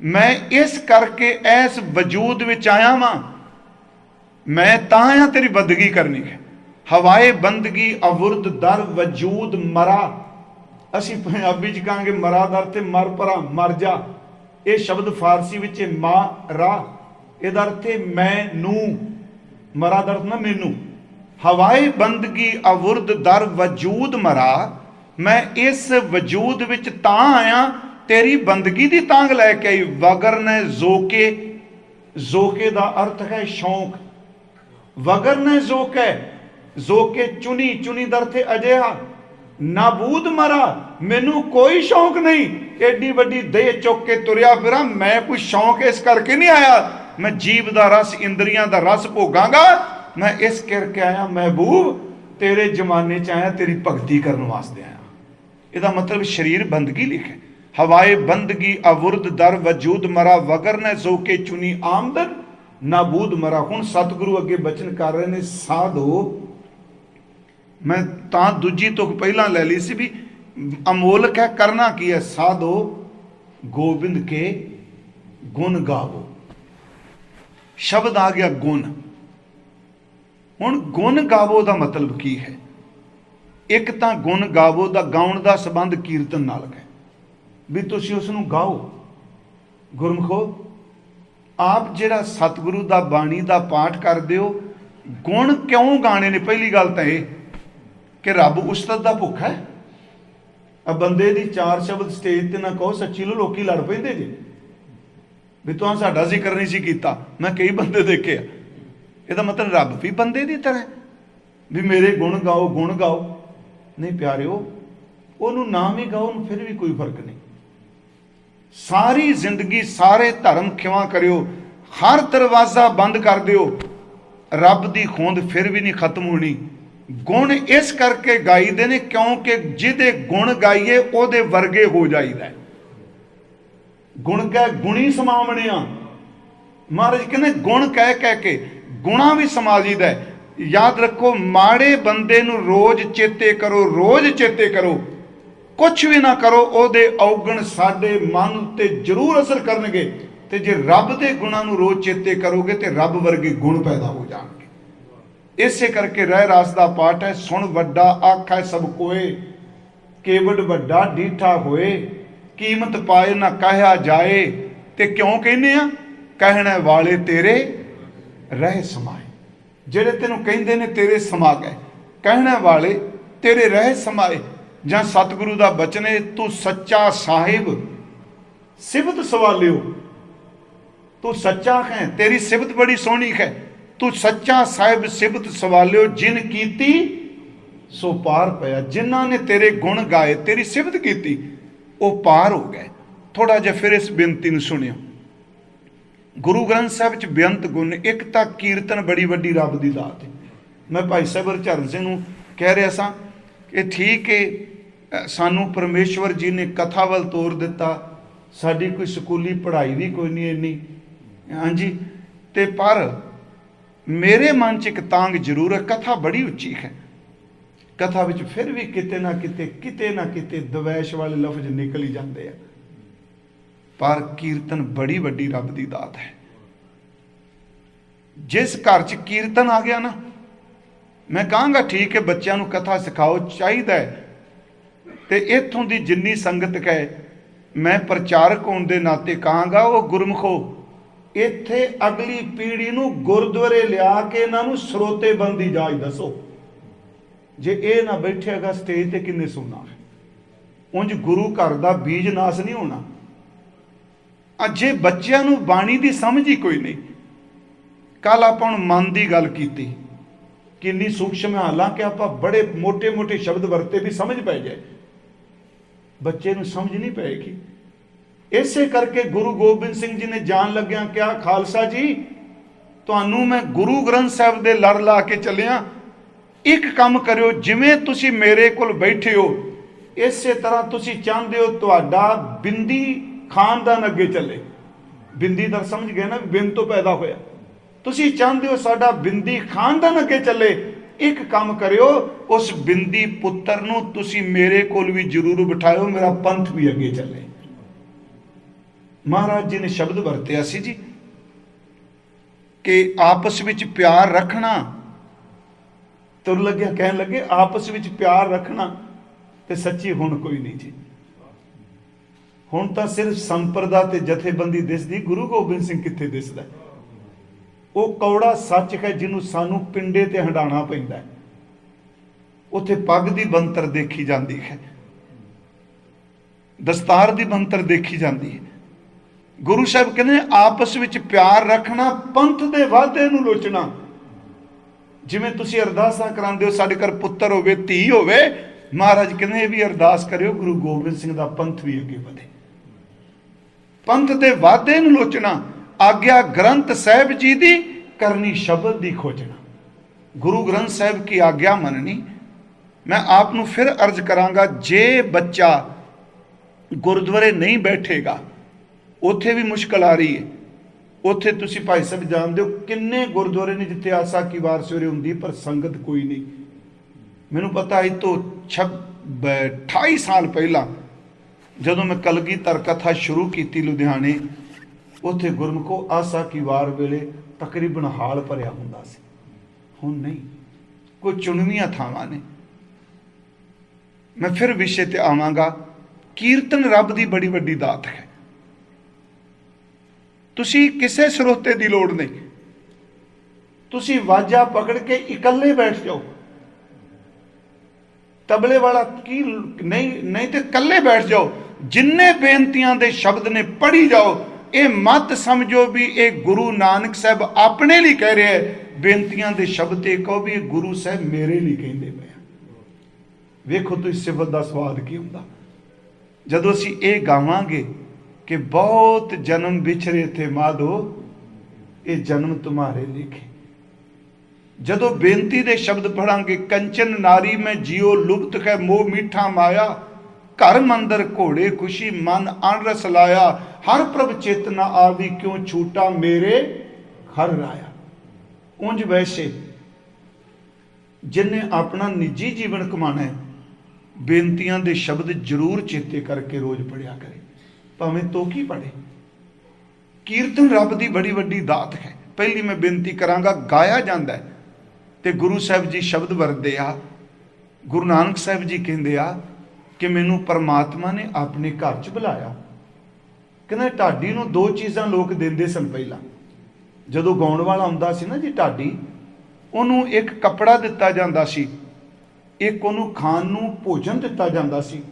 मैं इस करके इस वजूद विच आया वां, मैं तां आया तेरी बंदगी करनी है। हवाए बंदगी अवुरद दर वजूद मरा, असी पंजाबी च कहांगे मरा दर ते मर परा, मर जा। ये शब्द फारसी विच मा रा, इहदा अर्थ है मैनू, मरा दर ना मैनू। हवाए बंदगी अवुरद दर वजूद मरा, मैं इस वजूद विच तां आया तेरी बंदगी दी तांग लैके आई। वगर ने जोके, जोके दा अर्थ है शौक, वगर ने जोके, जोके चुनी, चुनी दर थे अजिहा। नाबूद मरा, मैनू कोई शौक नहीं, एडी वड्डी देह चुक के तुरया फिरा, मैं कोई शौक इस करके नहीं आया, मैं जीव दा रस इंद्रियां दा रस भोगांगा, मैं इस करके आया महबूब तेरे जमाने च आया, तेरी भगती करने वास्ते आया। इहदा मतलब शरीर बंदगी लिखे। हवाए बंदगी अवुरद दर वजूद मरा, वगर ने जो के चुनी आमदन नाबूद मरा। हुण सतगुरु अगे बचन कर रहे ने, साधो, मैं तां दूजी तुक पहला लै ली सी भी अमोलक है, करना की है, साधो गोबिंद के गुण गावो। शब्द आ गया गुण। हुण गुण गावो का मतलब की है? एक तो गुण गावो दा गाउण दा संबंध कीर्तन नाल है, भी तुसीं उस नूं गाओ। गुरमुखो, आप जिहड़ा सतगुरु दा बाणी दा पाठ करदे हो, गुण क्यों गाने ने? पहली गल तां इह कि रब उस्ताद दा भुख है। अब बंदे दी चार शब्द स्टेज ते ना कहो, सच्ची लो लोकी लड़ पैंदे जे भी तुहां साडा जिक्र नहीं सी कीता। मैं कई बंदे देखे आ, ਇਹਦਾ मतलब रब भी बंदे की तरह भी मेरे गुण गाओ, गुण गाओ। नहीं प्यारिओ, ਉਹਨੂੰ नाम ही गाओ, फिर भी कोई फर्क नहीं। सारी जिंदगी सारे धर्म खिवा करियो, हर दरवाजा बंद कर दियो, रब की खोंद फिर भी नहीं खत्म होनी। गुण इस करके गाईदे ने क्योंकि जिहदे गुण गाईए ਉਹਦੇ वर्गे हो जाईदा। गुण कह गुणी समावने आ, महाराज कहने गुण कह कह के गुणा भी समाजीदा है। याद रखो, माड़े बंदे नूं रोज चेते करो, रोज चेते करो, कुछ भी ना करो, ਉਹਦੇ औगण साडे मन उत्ते जरूर असर करनगे। ते जे रब दे गुणां नूं रोज चेते करोगे तो रब वर्गे गुण पैदा हो जाणगे। इसे करके रह रास दा पाठ है, सुन वड्डा आखै सब कोए, केवड़ वड्डा डीठा होए, कीमत पाए ना कहा जाए। ते क्यों कहने आ? कहने वाले तेरे रह समाए, ਜਿਹੜੇ ਤੈਨੂੰ ਕਹਿੰਦੇ ਨੇ ਤੇਰੇ ਸਮਾ ਗਏ। कहने वाले तेरे रह समाए। ਜਾਂ सतगुरु ਦਾ बचन है, तू सच्चा साहिब सिफत सवालियो, तू सच्चा है, तेरी सिफत बड़ी सोहनी है, तू सच्चा साहिब सिफत सवालियो, जिन कीती सो पार पया। जिन्हों ने तेरे गुण गाए, तेरी सिफत की, वो पार हो गए। थोड़ा जिहा फिर इस बेनती नूं सुनियो। गुरु ग्रंथ साहिब च बेअंत गुण, एक तो कीर्तन बड़ी वड्डी रब की दात है। मैं भाई साहब हरचरण सिंह नूं कह रहा सा कि ठीक है, सानू परमेश्वर जी ने कथा वल तोर दिता, साडी कोई स्कूली पढ़ाई भी कोई नहीं इन्नी, हाँ जी, ते पर मेरे मन च एक तांग जरूर है, कथा बड़ी उच्ची है। कथा विच फिर भी किते ना किते दवैश वाले लफ्ज निकल ही जाते हैं, पर कीर्तन बड़ी वड्डी रब की दात है। जिस घर च कीर्तन आ गया ना, मैं कहांगा ठीक है, बच्चों को कथा सिखाओ, चाहिए ते इत्थों की जिन्नी संगत है, मैं प्रचारक होने के नाते कहांगा, वो गुरमुखो इत्थे अगली पीढ़ी नूं गुरुद्वारे लिया के इन्हों स्रोतेबंदी जाच दसो। जे ये ना बैठेगा स्टेज ते किन्ने सुनना है? उंज गुरु घर का बीज नाश नहीं होना। ਜੇ ਬੱਚਿਆਂ ਨੂੰ ਬਾਣੀ ਦੀ ਸਮਝ ਹੀ ਕੋਈ ਨਹੀਂ। ਕੱਲ ਆਪਾਂ ਹੁਣ ਮਨ ਦੀ ਗੱਲ ਕੀਤੀ, ਕਿੰਨੀ ਸੂਖਸ਼ਮ ਹੈ, ਹਾਲਾਂਕਿ ਆਪਾਂ ਬੜੇ ਮੋਟੇ ਮੋਟੇ ਸ਼ਬਦ ਵਰਤੇ ਵੀ ਸਮਝ ਪੈ ਜਾਏ, ਬੱਚੇ ਨੂੰ ਸਮਝ ਨਹੀਂ ਪਏਗੀ। ਇਸੇ ਕਰਕੇ ਗੁਰੂ ਗੋਬਿੰਦ ਸਿੰਘ ਜੀ ਨੇ ਜਾਣ ਲੱਗਿਆ ਕਿਹਾ, ਖਾਲਸਾ ਜੀ ਤੁਹਾਨੂੰ ਮੈਂ ਗੁਰੂ ਗ੍ਰੰਥ ਸਾਹਿਬ ਦੇ ਲੜ ਲਾ ਕੇ ਚੱਲਿਆ, ਇੱਕ ਕੰਮ ਕਰਿਓ, ਜਿਵੇਂ ਤੁਸੀਂ ਮੇਰੇ ਕੋਲ ਬੈਠੇ ਹੋ ਇਸੇ ਤਰ੍ਹਾਂ ਤੁਸੀਂ ਚਾਹੁੰਦੇ ਹੋ ਤੁਹਾਡਾ ਬਿੰਦੀ ਖਾਨਦਾਨ ਅੱਗੇ ਚੱਲੇ। ਬਿੰਦੀ ਦਾ ਸਮਝ ਗਏ ਨਾ, ਬਿੰਦ ਤੋਂ ਪੈਦਾ ਹੋਇਆ। ਤੁਸੀਂ ਚਾਹੁੰਦੇ ਹੋ ਸਾਡਾ ਬਿੰਦੀ ਖਾਨਦਾਨ ਅੱਗੇ ਚੱਲੇ, ਇੱਕ ਕੰਮ ਕਰਿਓ, ਉਸ ਬਿੰਦੀ ਪੁੱਤਰ ਨੂੰ ਤੁਸੀਂ ਮੇਰੇ ਕੋਲ ਵੀ ਜ਼ਰੂਰ ਬਿਠਾਇਓ, ਮੇਰਾ ਪੰਥ ਵੀ ਅੱਗੇ ਚੱਲੇ। ਮਹਾਰਾਜ ਜੀ ਨੇ ਸ਼ਬਦ ਵਰਤਿਆ ਸੀ ਜੀ ਕਿ ਆਪਸ ਵਿੱਚ ਪਿਆਰ ਰੱਖਣਾ। ਤੁਰ ਲੱਗਿਆ ਕਹਿਣ ਲੱਗੇ ਆਪਸ ਵਿੱਚ ਪਿਆਰ ਰੱਖਣਾ ਤੇ ਸੱਚੀ ਹੁਣ ਕੋਈ ਨਹੀਂ ਜੀ। ਹੁਣ ਤਾਂ ਸਿਰਫ ਸੰਪਰਦਾ ਤੇ ਜਥੇਬੰਦੀ ਦਿਸਦੀ, ਗੁਰੂ ਗੋਬਿੰਦ ਸਿੰਘ ਕਿੱਥੇ ਦਿਸਦਾ? ਉਹ ਕੌੜਾ ਸੱਚ ਹੈ ਜਿਹਨੂੰ ਸਾਨੂੰ ਪਿੰਡੇ ਤੇ ਹੰਡਾਣਾ ਪੈਂਦਾ। ਉੱਥੇ ਪੱਗ ਦੀ ਬੰਤਰ ਦੇਖੀ ਜਾਂਦੀ ਹੈ, ਦਸਤਾਰ ਦੀ ਬੰਤਰ ਦੇਖੀ ਜਾਂਦੀ ਹੈ। ਗੁਰੂ ਸਾਹਿਬ ਕਹਿੰਦੇ ਆਪਸ ਵਿੱਚ ਪਿਆਰ ਰੱਖਣਾ, ਪੰਥ ਦੇ ਵਾਧੇ ਨੂੰ ਲੋਚਣਾ। ਜਿਵੇਂ ਤੁਸੀਂ ਅਰਦਾਸਾਂ ਕਰਾਉਂਦੇ ਹੋ ਸਾਡੇ ਘਰ ਪੁੱਤਰ ਹੋਵੇ, ਧੀ ਹੋਵੇ, ਮਹਾਰਾਜ ਕਹਿੰਦੇ ਇਹ ਵੀ ਅਰਦਾਸ ਕਰਿਓ ਗੁਰੂ ਗੋਬਿੰਦ ਸਿੰਘ ਦਾ ਪੰਥ ਵੀ ਅੱਗੇ ਵਧੇ। ਪੰਥ ਦੇ ਵਾਧੇ ਨੂੰ ਲੋਚਣਾ, ਆਗਿਆ ਗ੍ਰੰਥ ਸਾਹਿਬ ਜੀ ਦੀ ਕਰਨੀ, ਸ਼ਬਦ ਦੀ ਖੋਜਣਾ, ਗੁਰੂ ਗ੍ਰੰਥ ਸਾਹਿਬ ਕੀ ਆਗਿਆ ਮੰਨਣੀ। ਮੈਂ ਆਪ ਨੂੰ ਫਿਰ ਅਰਜ਼ ਕਰਾਂਗਾ, ਜੇ ਬੱਚਾ ਗੁਰਦੁਆਰੇ ਨਹੀਂ ਬੈਠੇਗਾ, ਉੱਥੇ ਵੀ ਮੁਸ਼ਕਲ ਆ ਰਹੀ ਹੈ। ਉੱਥੇ ਤੁਸੀਂ ਭਾਈ ਸਾਹਿਬ ਜਾਣਦੇ ਹੋ ਕਿੰਨੇ ਗੁਰਦੁਆਰੇ ਨੇ ਜਿੱਥੇ ਆਸਾ ਕੀ ਵਾਰ ਸਵੇਰੇ ਹੁੰਦੀ ਪਰ ਸੰਗਤ ਕੋਈ ਨਹੀਂ। ਮੈਨੂੰ ਪਤਾ ਅੱਜ ਤੋਂ 28 ਸਾਲ ਪਹਿਲਾਂ ਜਦੋਂ ਮੈਂ ਕਲਗੀਧਰ ਕਥਾ ਸ਼ੁਰੂ ਕੀਤੀ ਲੁਧਿਆਣੇ, ਉੱਥੇ ਗੁਰਮੁਖੋ ਆਸਾ ਕੀ ਵਾਰ ਵੇਲੇ ਤਕਰੀਬਨ ਹਾਲ ਭਰਿਆ ਹੁੰਦਾ ਸੀ। ਹੁਣ ਨਹੀਂ, ਕੋਈ ਚੁਣਵੀਆਂ ਥਾਵਾਂ ਨੇ। ਮੈਂ ਫਿਰ ਵਿਸ਼ੇ ਤੇ ਆਵਾਂਗਾ। ਕੀਰਤਨ ਰੱਬ ਦੀ ਬੜੀ ਵੱਡੀ ਦਾਤ ਹੈ। ਤੁਸੀਂ ਕਿਸੇ ਸਰੋਤੇ ਦੀ ਲੋੜ ਨਹੀਂ, ਤੁਸੀਂ ਵਾਜਾ ਪਕੜ ਕੇ ਇਕੱਲੇ ਬੈਠ ਜਾਓ। ਤਬਲੇ ਵਾਲਾ ਕੀ ਨਹੀਂ ਤੇ ਇਕੱਲੇ ਬੈਠ ਜਾਓ, ਜਿੰਨੇ ਬੇਨਤੀਆਂ ਦੇ ਸ਼ਬਦ ਨੇ ਪੜ੍ਹੀ ਜਾਓ। ਇਹ ਮਤ ਸਮਝੋ ਵੀ ਇਹ ਗੁਰੂ ਨਾਨਕ ਸਾਹਿਬ ਆਪਣੇ ਲਈ ਕਹਿ ਰਿਹਾ ਹੈ। ਬੇਨਤੀਆਂ ਦੇ ਸ਼ਬਦ ਤੇ ਕਹੋ ਵੀ ਇਹ ਗੁਰੂ ਸਾਹਿਬ ਮੇਰੇ ਲਈ ਕਹਿੰਦੇ ਪਏ ਆ। ਵੇਖੋ ਤੁਸੀਂ ਸਿਫਤ ਦਾ ਸਵਾਦ ਕੀ ਹੁੰਦਾ ਜਦੋਂ ਅਸੀਂ ਇਹ ਗਾਵਾਂਗੇ ਕਿ ਬਹੁਤ ਜਨਮ ਵਿਛਰੇ ਥੇ ਮਾਧੋ, ਇਹ ਜਨਮ ਤੁਮਾਰੇ ਲਿਖੇ। ਜਦੋਂ ਬੇਨਤੀ ਦੇ ਸ਼ਬਦ ਪੜਾਂਗੇ, ਕੰਚਨ ਨਾਰੀ ਮੈਂ ਜਿਉ ਲੁਪਤ ਹੈ ਮੋਹ ਮੀਠਾ ਮਾਇਆ, ਘਰ ਮੰਦਰ ਘੋੜੇ ਖੁਸ਼ੀ ਮਨ ਅਨਰਸ ਲਾਇਆ, ਹਰ ਪ੍ਰਭ ਚੇਤਨਾ ਆਵੀ ਕਿਉਂ ਛੂਟਾ ਮੇਰੇ ਹਰ ਰਾਇਆ। ਉਂਝ ਵੈਸੇ ਜਿਨਨੇ ਆਪਣਾ ਨਿੱਜੀ ਜੀਵਨ ਕਮਾਣਾ ਹੈ, ਬੇਨਤੀਆਂ ਦੇ ਸ਼ਬਦ ਜ਼ਰੂਰ ਚੇਤੇ ਕਰਕੇ ਰੋਜ਼ ਪੜਿਆ ਕਰੇ, ਭਾਵੇਂ ਤੋਕੀ ਪੜੇ। ਕੀਰਤਨ ਰੱਬ ਦੀ ਬੜੀ ਵੱਡੀ ਦਾਤ ਹੈ। ਪਹਿਲੀ ਮੈਂ ਬੇਨਤੀ ਕਰਾਂਗਾ, ਗਾਇਆ ਜਾਂਦਾ ਹੈ ਤੇ ਗੁਰੂ ਸਾਹਿਬ ਜੀ ਸ਼ਬਦ ਵਰਤਦੇ ਆ। ਗੁਰੂ ਨਾਨਕ ਸਾਹਿਬ ਜੀ ਕਹਿੰਦੇ ਆ ਕਿ ਮੈਨੂੰ ਪਰਮਾਤਮਾ ਨੇ ਆਪਣੇ ਘਰ 'ਚ ਬੁਲਾਇਆ। ਕਹਿੰਦਾ ਢਾਡੀ ਨੂੰ ਦੋ ਚੀਜ਼ਾਂ ਲੋਕ ਦਿੰਦੇ ਸਨ ਪਹਿਲਾਂ। ਜਦੋਂ ਗਾਉਣ ਵਾਲਾ ਆਉਂਦਾ ਸੀ ਨਾ ਜੀ ਢਾਡੀ, ਉਹਨੂੰ ਇੱਕ ਕੱਪੜਾ ਦਿੱਤਾ ਜਾਂਦਾ ਸੀ, ਇੱਕ ਉਹਨੂੰ ਖਾਣ ਨੂੰ ਭੋਜਨ ਦਿੱਤਾ ਜਾਂਦਾ ਸੀ।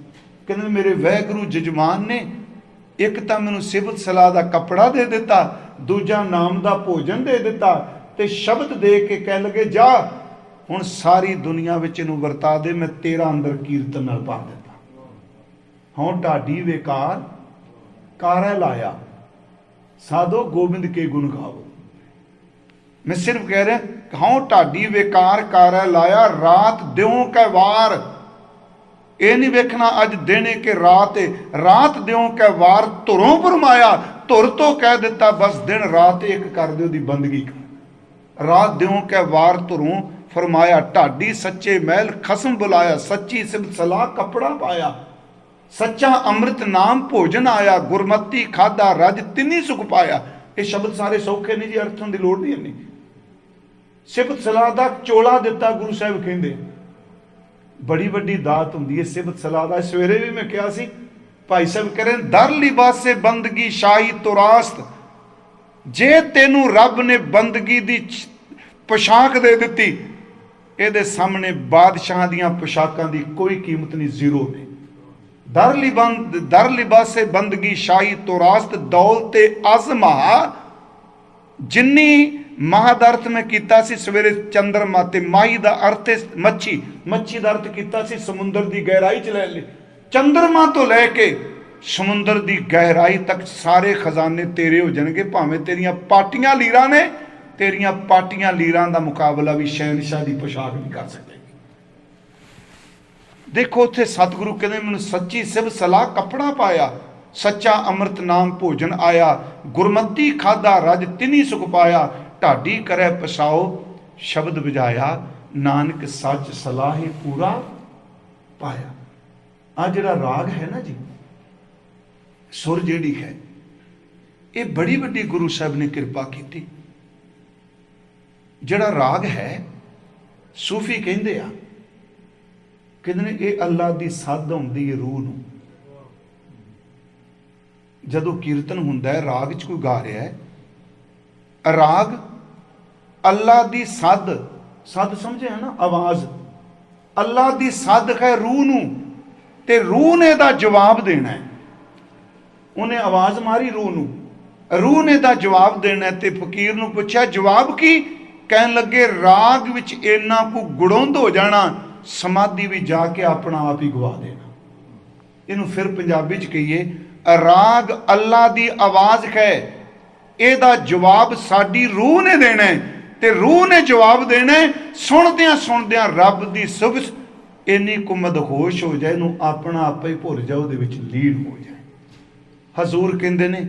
ਕਹਿੰਦੇ ਮੇਰੇ ਵਾਹਿਗੁਰੂ ਜਜਮਾਨ ਨੇ ਇੱਕ ਤਾਂ ਮੈਨੂੰ ਸਿਫਤ ਸਲਾਹ ਦਾ ਕੱਪੜਾ ਦੇ ਦਿੱਤਾ, ਦੂਜਾ ਨਾਮ ਦਾ ਭੋਜਨ ਦੇ ਦਿੱਤਾ ਤੇ ਸ਼ਬਦ ਦੇ ਕੇ ਕਹਿ ਲਗੇ ਜਾ ਹੁਣ ਸਾਰੀ ਦੁਨੀਆ ਵਿੱਚ ਇਹਨੂੰ ਵਰਤਾ ਦੇ, ਮੈਂ ਤੇਰਾ ਅੰਦਰ ਕੀਰਤਨ ਨਾਲ ਪਾ ਦਿੱਤਾ। ਹੁਣ ਢਾਡੀ ਵੇਕਾਰ ਕਾਰਾ ਲਾਇਆ, ਸਾਧੋ ਗੋਬਿੰਦ ਕੇ ਗੁਣ ਗਾਵੋ। ਮੈਂ ਸਿਰਫ ਕਹਿ ਰਿਹਾ, ਹਾਂ ਢਾਡੀ ਵੇਕਾਰ ਕਾਰਾ ਲਾਇਆ, ਰਾਤ ਦਿਉ ਕੈ ਵਾਰ। ਇਹ ਨਹੀਂ ਵੇਖਣਾ ਅੱਜ ਦਿਨ ਹੈ ਕਿ ਰਾਤ ਹੈ, ਰਾਤ ਦਿਉ ਕੈ ਵਾਰ ਧੁਰੋਂ ਫਰਮਾਇਆ। ਧੁਰ ਤੋਂ ਕਹਿ ਦਿੱਤਾ ਬਸ ਦਿਨ ਰਾਤ ਇੱਕ ਕਰ ਦਿਓ ਦੀ ਬੰਦਗੀ ਕਰ। ਰਾਤ ਦਿਉ ਕੈ ਵਾਰ ਧੁਰੋਂ ਫਰਮਾਇਆ, ਢਾਡੀ ਸੱਚੇ ਮਹਿਲ ਖਸਮ ਬੁਲਾਇਆ, ਸੱਚੀ ਸਿਫਤ ਸਲਾਹ ਕੱਪੜਾ ਪਾਇਆ, ਸੱਚਾ ਅੰਮ੍ਰਿਤ ਨਾਮ ਭੋਜਨ ਆਇਆ, ਗੁਰਮਤੀ ਖਾਦਾ ਰਜ ਤਿੰਨੀ ਸੁਖ ਪਾਇਆ। ਇਹ ਸ਼ਬਦ ਸਾਰੇ ਸੌਖੇ ਨਹੀਂ ਜੀ, ਅਰਥਾਂ ਦੀ ਲੋੜ ਨਹੀਂ ਇੰਨੀ। ਸਿਫਤ ਸਲਾਹ ਦਾ ਚੋਲਾ ਦਿੱਤਾ ਗੁਰੂ ਸਾਹਿਬ ਕਹਿੰਦੇ, ਬੜੀ ਵੱਡੀ ਦਾਤ ਹੁੰਦੀ ਹੈ ਸਿਫਤ ਸਲਾਹ ਦਾ। ਸਵੇਰੇ ਵੀ ਮੈਂ ਕਿਹਾ ਸੀ, ਭਾਈ ਸਾਹਿਬ ਕਹਿ ਰਹੇ ਦਰ ਲਿਬਾਸੇ ਬੰਦਗੀ ਸ਼ਾਹੀ ਤੁਰਾਸਤ। ਜੇ ਤੈਨੂੰ ਰੱਬ ਨੇ ਬੰਦਗੀ ਦੀ ਪੋਸ਼ਾਕ ਦੇ ਦਿੱਤੀ, ਇਹਦੇ ਸਾਹਮਣੇ ਬਾਦਸ਼ਾਹਾਂ ਦੀਆਂ ਪੋਸ਼ਾਕਾਂ ਦੀ ਕੋਈ ਕੀਮਤ ਨਹੀਂ, ਜ਼ੀਰੋ ਨੇ। दर लिबासे बंदगी शाही तो रास्त दौलते आजमा, जिन्नी माह का अर्थ मैं किया सवेरे चंद्रमा ते माही का अर्थ है मच्छी, मच्छी का अर्थ किया समुद्र की गहराई च लै ली। चंद्रमा तो लैके समुद्र की गहराई तक सारे खजाने तेरे हो जाएंगे, भावें तेरिया पाटियां लीरां ने, तेरिया पाटियां लीरां का मुकाबला भी शहनशाह की पोशाक नहीं कर सकते। देखो उत्थे सतगुरु कहते मैनूं सच्ची सिव सलाह कपड़ा पाया, सच्चा अमृत नाम भोजन आया, गुरमती खादा रज तिनी सुख पाया, ढाडी करे पछाओ शब्द बजाया, नानक सच सलाह पूरा पाया। आ जिहड़ा राग है ना जी, सुर जिहड़ी है, ये बड़ी वड्डी गुरु साहब ने कृपा की। जिहड़ा राग है सूफी कहंदे आ, कहते ने ये अल्लाह की सद आउंदी है रूह नूं। जदों कीर्तन हुंदा है, राग च कोई गा रहा है, राग अल्लाह की सद, सद समझे है ना, आवाज अल्लाह की सद है रूह नूं, ते रूह ने दा जवाब देना है। उन्हें आवाज मारी रूह नूं, रूह ने दा जवाब देना है। ते फकीर नूं पुछया जवाब की, कहन लगे राग विच इन्ना को गुड़ोंद हो जाना, समाधि भी जाके अपना आप ही गवा देना। इनू फिर पंजाबी च कहिए, राग अल्लाह की आवाज है, एदा जवाब साडी रूह ने देना है, ते रूह ने जवाब देना है। सुनदियां सुनदियां रब की सुबस इन्नी को मदहोश हो जाए, इनू अपना आप ही भुल जाए, उहदे विच लीन हो जाए। हजूर कहंदे ने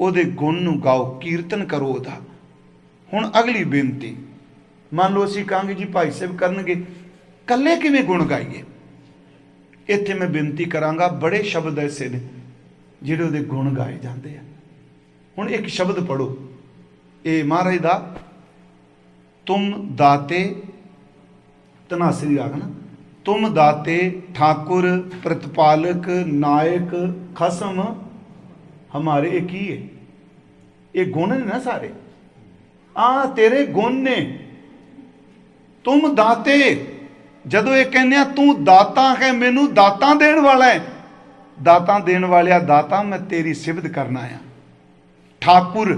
उहदे गुण नूं गाओ, कीर्तन करो उहदा। हुण अगली बेनती, मान लो असीं कहांगे जी भाई साहब करनगे, कल्ले किवें गुण गाइए? इत्थे मैं बेनती करांगा, बड़े शब्द ऐसे ने जिहड़े उहदे गुण गाए जाते हैं। हुण एक शब्द पढ़ो, ये महाराज दा, तुम दाते, धनासरी राग ना, तुम दाते ठाकुर प्रतिपालक नायक खसम हमारे, एक ही है, ये गुण ने ना सारे, आ तेरे गुण ने। तुम दाते, जदों ये कहने तू दाता है, मैनू दाता देण वाला है, दाता देण वालिया दाता मैं तेरी सिफत करना है। ठाकुर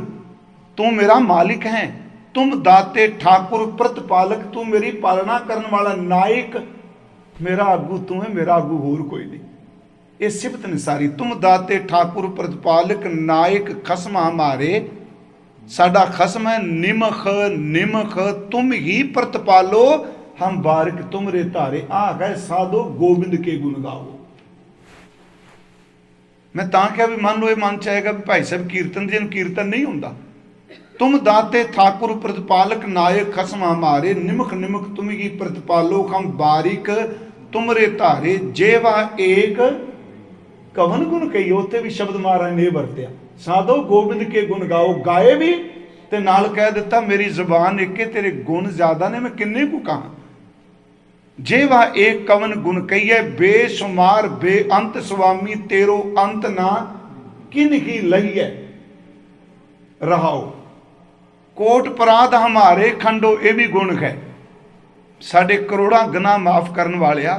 तू मेरा मालिक है, तुम दाते ठाकुर प्रतिपालक तू मेरी पालना करने वाला, नायक मेरा आगू तू है, मेरा आगू होर कोई नहीं। ये सिफत ने सारी। तुम दाते ठाकुर प्रतिपालक नायक खसम हमारे, साडा खसम है निमख निमख, तुम ही प्रतिपालो हम बारिक तुमरे धारे। आ गए साधो गोबिंद के गुण गाओ। मैं तां क्या भी मान लो ये मन चाहेगा भी भाई साहब कीर्तन जिन कीर्तन नहीं होंदा। तुम दाते ठाकुर प्रतिपालक नायक खसम हमारे, निमख निमख तुम ही प्रतिपालो हम बारिक तुमरे धारे। जेवा एक कवन गुण कही, उत्थे भी शब्द महाराज ने वरत्या, साधो गोबिंद के गुण गाओ। गाए भी ते नाल कह दिता मेरी जुबान एक, तेरे गुण ज्यादा ने, मैं किन्ने को कहा। जेवा एक कवन गुण कहिए, बेशुमार बेअंत स्वामी तेरो अंत ना किन ही लईए। रहाओ कोट अपराध हमारे खंडो, ये भी गुण है, साढ़े करोड़ा गुनाह माफ करने वालिया।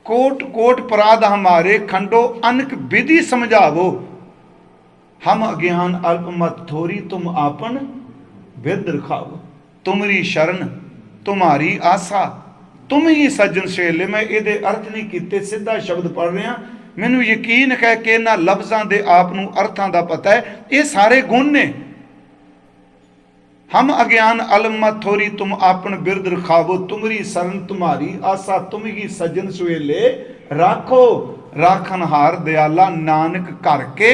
कोट कोट अपराध हमारे खंडो, अनक विधि समझावो। हम अज्ञान अल्प मत थोरी, तुम आपन विद रखाओ। तुमरी शरण तुम्हारी आसा, तुम ही सज्जन सहेले। मैं ये अर्थ नहीं किते, सीधा शब्द पढ़ रहा। मैनू यकीन है कि इन्हां लफ्ज़ां दे आप नूं अर्थां दा पता है, ये सारे गुण ने। हम अज्ञान अलम थोरी तुम आपन बिरद रखावो, तुमरी शरण तुम्हारी आसा, तुम ही सज्जन सवेले राखो। राखनहार दयाला नानक घर के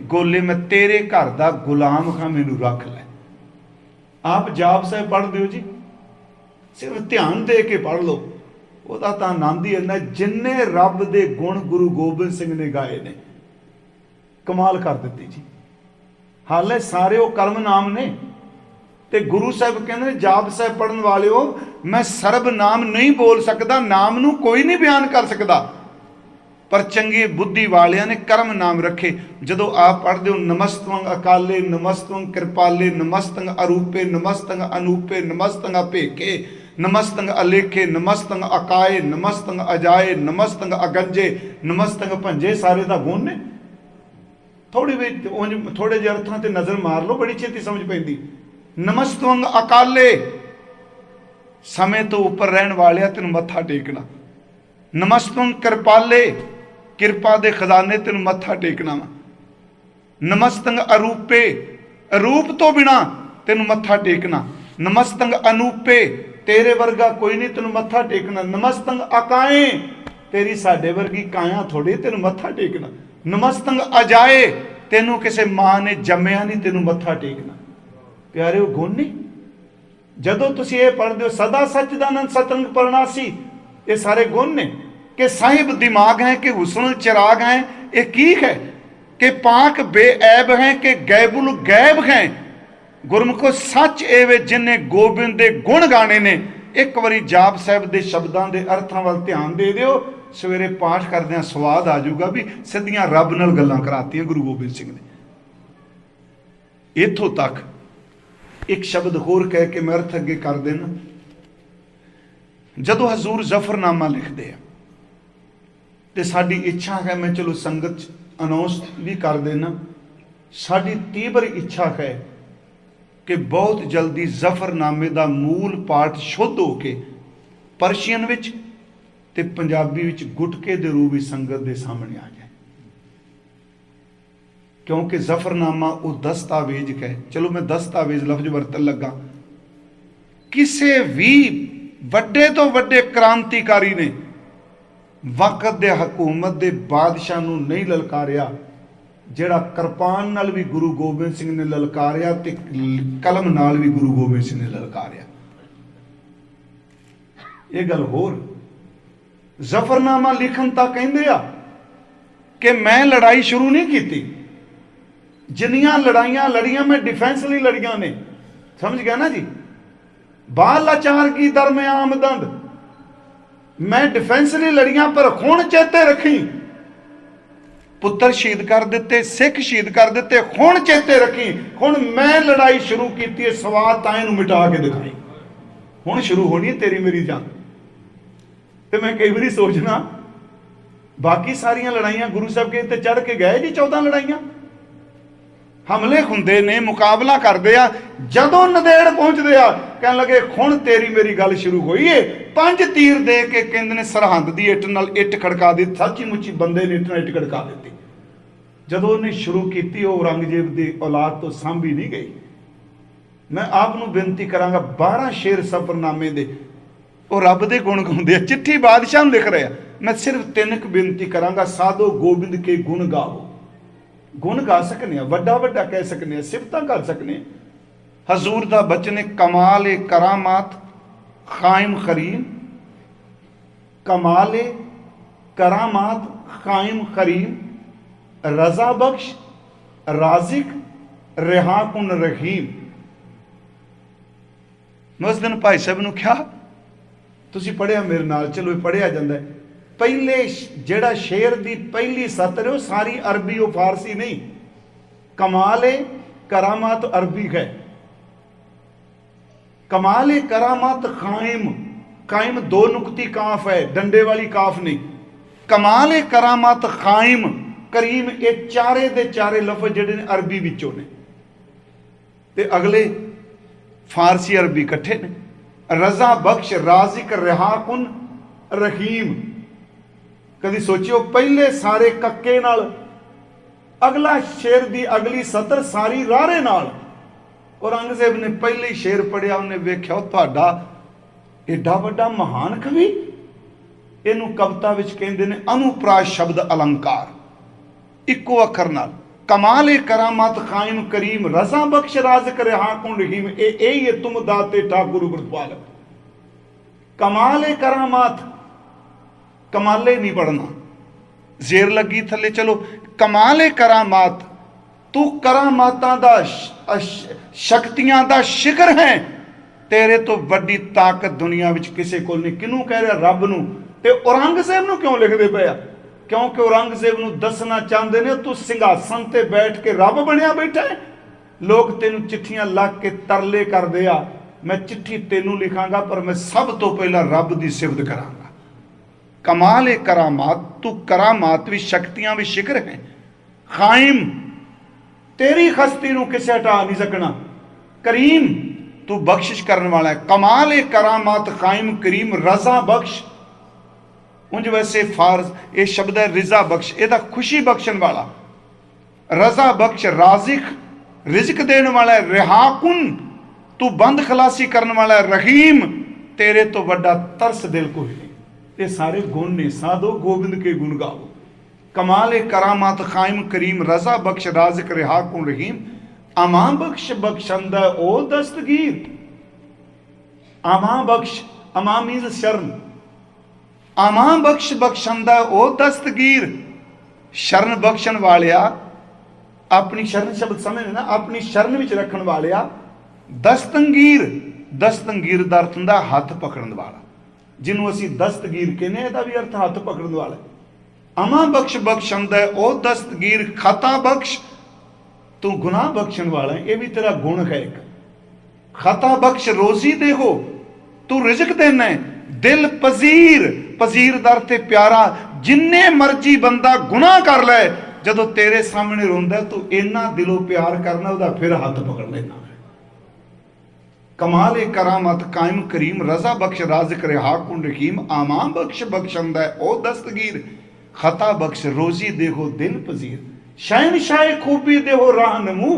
गोले, मैं तेरे घर दा गुलाम हाँ, मैनू रख लै। आप जाप साहब पढ़ दिओ जी, सिर्फ ध्यान दे के पढ़ लो, ਉਹਦਾ ਤਾਂ ਆਨੰਦ ਹੀ ਇੰਨਾ। जिन्ने रब दे गुण गुरु गोबिंद सिंह ने गाए ने, कमाल कर दित्ती जी। हाले सारे वो कर्म नाम ने, ते गुरु साहब कहते हैं जाप साहब पढ़न वाले हो, मैं सर्ब नाम नहीं बोल सकता, नाम नू कोई नहीं बयान कर सकता, पर चंगी बुद्धि वालिया ने कर्म नाम रखे। जदों आप पढ़ते हो नमस्तंग अकाले, नमस्तंग कृपाले, नमस्तंग अरूपे, नमस्तंग अनूपे, नमस्तंग अभेखे, नमस्तंग अलेखे, नमस्तंग अकाए, नमस्तंग अजाए, नमस्तंग अगंजे, नमस्तंग भंजे, सारे दा गुण ने। थोड़े जे अर्थां ते नज़र मार लो, बड़ी छेती समझ पैंदी। नमस्तंग अकाले, समय तो उपर रहन वालिया तेन मत्था टेकना। नमस्तंग कृपाले, किरपा दे खजाने तेन मत्था टेकना वा। नमस्तंग अरूपे, रूप तो बिना तेन मत्था टेकना। नमस्तंग अनूपे, तेरे वर्गा कोई नहीं तेन मत्था टेकना। नमस्तंग अकाए, तेरी साडे वर्गी काया थोड़ी तेन मत्था टेकना। नमस्तंग अजाए, तेनू किसी मां ने जम्मिया नहीं तेनू मत्था टेकना। प्यारे वो गुण नहीं। जदों तुसीं ये पढ़दे हो सदा सच्चिदानंद सतरंग परनासी, ये सारे गुण ने कि साहिब दिमाग हैं कि हुस्न चिराग हैं, ये की है कि पाक बेऐब हैं कि गैबुल गैब हैं। गुरमुखो सच एवे जिन्हें गोबिंद दे गुण गाने ने। एक बारी जाप साहब के शब्दों के अर्थों वाल ध्यान दे दिओ, सवेरे पाठ करदे स्वाद आ जाऊगा भी सीधियां रब नाल गल्लां करातियां गुरु गोबिंद सिंह ने। इत्थों तक एक शब्द होर कह के मैं अर्थ अगे कर देना। जदों हजूर जफरनामा लिखते हैं तो साडी इच्छा है, मैं चलो संगत अनाउंस भी कर देना, साडी तीव्र इच्छा है कि बहुत जल्दी जफरनामे का मूल पाठ शुद्ध होके परशियन विच ते पंजाबी विच गुटके दे रूप विच संगत दे सामने आ जाए। क्योंकि जफरनामा वो दस्तावेज है। चलो मैं दस्तावेज लफ्ज वरतन लगा। किसी भी वड्डे तो वड्डे क्रांतिकारी ने वक्त दे हुकूमत दे बादशाह नूं नहीं ललकारिया जिहड़ा किरपान नाल भी गुरु गोबिंद सिंह ने ललकारिया ते कलम नाल भी गुरु गोबिंद सिंह ने ललकारिया। ये गल होर जफरनामा लिखन तां कहिंदे आ कि मैं लड़ाई शुरू नहीं की, जिन्नियां लड़ाइयां लड़ियां मैं डिफेंस लई लड़ियां ने। समझ गया ना जी। बाल लाचार की दरमे आमदंद, मैं डिफेंस लई लड़ियां, पर हुण चेते रखी पुत्र शहीद कर दिते, सिख शहीद कर दिते, हुण चेते रखी हुण मैं लड़ाई शुरू की, स्वाद ताए नूं मिटा के दिखाई, हुण शुरू होनी है तेरी मेरी जंग। तो मैं कई बार सोचना बाकी सारिया लड़ाइयां गुरु साहब के ते चढ़ के गए जी, 14 लड़ाइयां हमले हुंदे ने, मुकाबला करते आ, जदों नदेड़ पहुंचते आ कहन लगे हुण तेरी मेरी गल शुरू हुई है। 5 तीर दे के कहंदे ने सरहंद की इट नाल इट खड़का दी, सच्ची मुच्ची बंदे ने इट नाल इट खड़का दी। जदों उन्हें शुरू की औरंगजेब की औलाद तो सांभी नहीं गई। मैं आपनूं बेनती करांगा 12 शेर सफरनामे दे वो रब दे गुण गाउंदे, चिट्ठी बादशाह लिख रहे हैं। मैं सिर्फ 3 बेनती करांगा, साधो गोबिंद के गुण गाओ। गुण गा सकने, वड्डा वड्डा कह सकने, सिफतां कर सकने। हजूर दा बचन कमाल ए करामात कायम करीम, कमाल ए करामात कायम करीम, रजा बख्श राजिक रिहा कुन रहीम। मैं उस दिन भाई साहब नूं कहा तुसीं पढ़िया मेरे नाल, चलो पढ़िया जांदा है। पहले जेड़ा शेर दी पहली सतर है वो सारी अरबी वो फारसी नहीं। कमाल करामात अरबी है, कमाल करामात कायम, कायम 2 नुक्ती काफ है, डंडे वाली काफ नहीं। कमाल करामात कायम करीम, ये चारे दे चारे लफज जेडे ने अरबी विचों ने ते अगले फारसी अरबी इकट्ठे ने। रजा बख्श राजिक रिहा कुन रहीम। कभी सोचियो पहले सारे कक्के नाल, अगला शेर दी अगली सतर सारी रारे नाल। औरंगजेब ने पहले ही शेर पढ़िया, उन्हें वेख्या तुहाडा एडा वड्डा महान कवि, इनू कविता विच कहंदे ने अनुप्रास शब्द अलंकार, इक्को अखर नाल। कमाल करामात कायम करीम, रजा बख्श राजिक रिहा कुन रहीम, ए तुम दाते ठाकुर गुरपालक। कमाल करामात, कमाले नहीं पढ़ना, जेर लगी थले। चलो कमाले करामात, तू करामातां दा शक्तियां दा शिखर है, तेरे तो वड्डी ताकत दुनिया विच किसे कोल नहीं। किनू कह रहा? रब नूं। ते औरंगजेब नूं क्यों लिखदे पे आ? क्योंकि औरंगजेब नूं दसना चाहते ने तू सिंघासन ते बैठ के रब बनया बैठा है। लोग तेनू चिट्ठियां लग के तरले करदे आ, मैं चिट्ठी तेनू लिखांगा, पर मैं सब तो पहला रब की सिफत करांगा। कमाल ए करामात, तू करामात भी शक्तियां भी शिखर है। कायम, तेरी खस्ती नू किसे हटा नहीं सकना। करीम, तू बख्शिश करने वाला है। कमाल ए करामात, कायम करीम, रजा बख्श। उंज वैसे फारस ये शब्द है रिजा बख्श, यदा खुशी बख्शण वाला। रजा बख्श, राजिक रिजक देने वाला है। रिहाकुन, तू बंद खलासी करने वाला है। रहीम, तेरे तो बड़ा तरस दिल कोई नहीं। ये सारे गुण ने। साधो गोविंद के गुण गाओ। कमाल ए करामात, कायम करीम, रजा बख्श, राजिक, रिहाकुन, रहीम। अमा बख्श बख्शंदा ओ दस्तगीर। अमा बख्श, अमा मीन्स शरण। अमा बख्श बख्शंदा ओ दस्तगीर। शरण बख्शण वालिया, अपनी शरण शब्द समझ ना, अपनी शरण विच रखण वालिया। दस्तंगीर, दस्तंगीर दा अर्थ हुंदा हथ पकड़न वाला, जिन्हों असीं दस्तगीर कहने, इहदा भी अर्थ हथ पकड़न वाला। अमा बख्श बख्शंदा ओ दस्तगीर। खता बख्श, तू गुनाह बख्शण वाला है, यह भी तेरा गुण है एक। खता बख्श, रोजी दे हो, तू रिजक देना है। दिल पजीर, पजीर दा अर्थ प्यारा। जिन्ने मर्जी बंदा गुनाह कर ले, जदों तेरे सामने रोंदा तू इन्ना दिलों प्यार करना, उहदा फिर हाथ पकड़ लेना। कमाल ए करामत, कायम करीम, रजा बख्श, राज़िक, रिहाकुन, रहीम। आमा बख्श बख्शंदा ओ दस्तगीर। खता बख्श, रोजी देहो दिल पजीर। शहनशाह खूबी देहो राहनमू।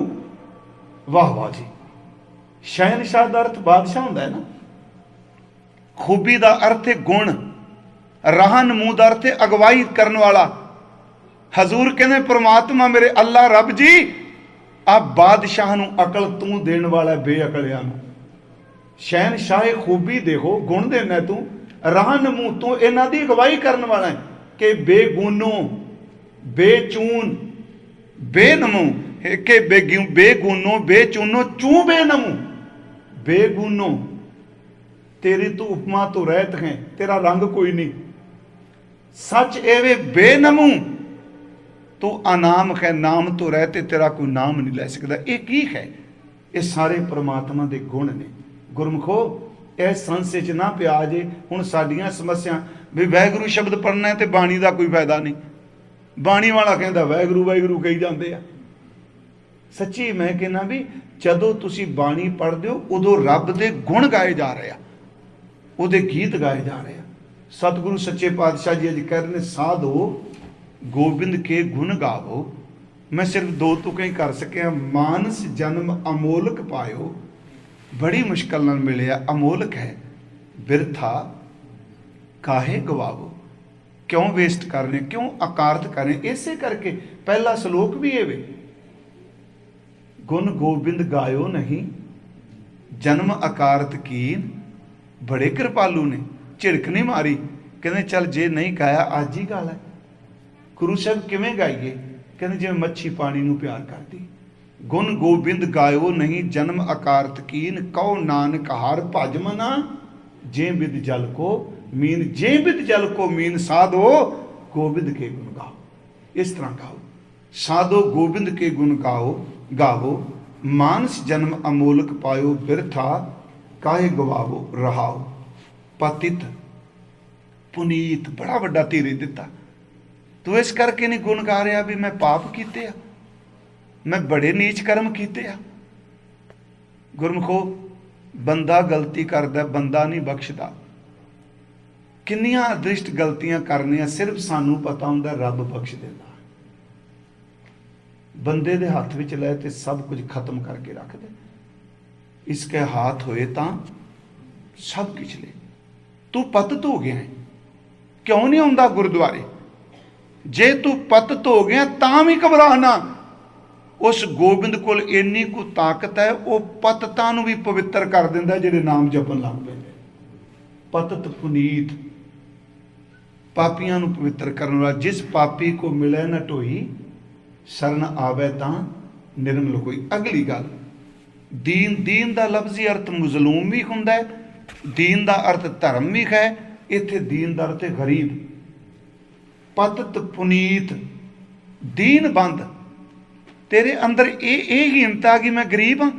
वाह वाह जी। शहनशाह का अर्थ बादशाह होंदा है ना। खूबी का अर्थ है गुण। राहनमू का अर्थ है अगवाई करने वाला। हजूर कहने परमात्मा मेरे अल्लाह रब जी, आ बादशाह नू अकल तू देन वाला बेअकलियां नू। शहनशाह खूबी देखो, गुण देना तू। राहनमू, तू इन्हां दी अगवाई करने वाला है कि बेगुनो, बेचून, बेनमू के बेगुनो, बेचूनो, चू बेनमू। बेगुनो, तेरी तू उपमा तो रहत है, तेरा रंग कोई नहीं। सच एवे बेनमू, तू अनाम है, नाम तो रहते तेरा कोई नाम नहीं लै सकता। ये की है? ये सारे परमात्मा के गुण ने। गुरमुखो, इस संसे च ना पिया जे। हुण साडियां समस्या भी वाहिगुरू शब्द पढ़ना है तो बाणी का कोई फायदा नहीं। बाणी वाला कहता वाहिगुरू वाहिगुरू कही जाते हैं। सच्ची मैं कहना भी जदों तुसी बाणी पढ़ते हो उदों रब के गुण गाए जा रहे हैं, उहदे गीत गाए जा रहे हैं। सतगुरु सच्चे पातशाह जी अज कह रहे हैं, साधो गोबिंद के गुण गावो। मैं सिर्फ दो तुक ही कर सकिया। मानस जन्म अमोलक पायो, बड़ी मुश्किल नाल मिले, अमोलक है। बिरथा काहे गवावो, क्यों वेस्ट कर रहे, क्यों अकारत कर रहे। इसे करके पहला श्लोक भी ये वे, गुण गोबिंद गायो नहीं, जन्म अकारत कीन। बड़े कृपालू ने, झिड़क नहीं मारी। कहते चल जे नहीं गाया अज ही गा लै। गुरु साहब किवें गाइए? कहते जिवें मच्छी पानी नूं प्यार करदी। गुण गोबिंद गायो नहीं, जन्म अकारत कीन। कहो नानक हार भज मना, जे बिद जल को मीन। जे बिद जल को मीन, साधो गोबिंद के गुण गाओ। इस तरह गाओ, साधो गोबिंद के गुण गाओ गावो। मानस जन्म अमोलक पायो, बिरथा काहे गवावो रहाओ। पतित पुनीत, बड़ा वड्डा धीरे दिता। तू इस करके नहीं गुण गा रहा भी मैं पाप किते आ, मैं बड़े नीच कर्म किते आ। गुरमुखो, बंदा गलती करदा, बंदा नहीं बख्शदा। किन्नियां अदृष्ट गलतियां करनियां, सिर्फ सानू पता हुंदा रब बख्श देंदा। बंदे दे हाथ विच लै ते सब कुछ खत्म करके रख दे। इसके हाथ होए तां सब कुछ ले। तू पतित हो गया है, क्यों नहीं आउंदा गुरुद्वारे? जे तू पतित हो गया तां भी घबरा ना। उस गोबिंद कोल इन्नी को ताकत है, वह पतितां नूं भी पवित्र कर दिंदा जिहड़े नाम जपन लग पैंदे। पतित पुनीत, पापियां नूं पवित्र करने वाला। जिस पापी को मिले न ढोई, शरण आवे तां निर्मल होई। अगली गल, दीन, दीन का लफ्जी अर्थ मजलूम भी हुंदा है, दीन का अर्थ धर्म भी है। इत्थे दीन का अर्थ गरीब। पतित पुनीत, दीन बंद। तेरे अंदर ये हीनता कि मैं गरीब हाँ,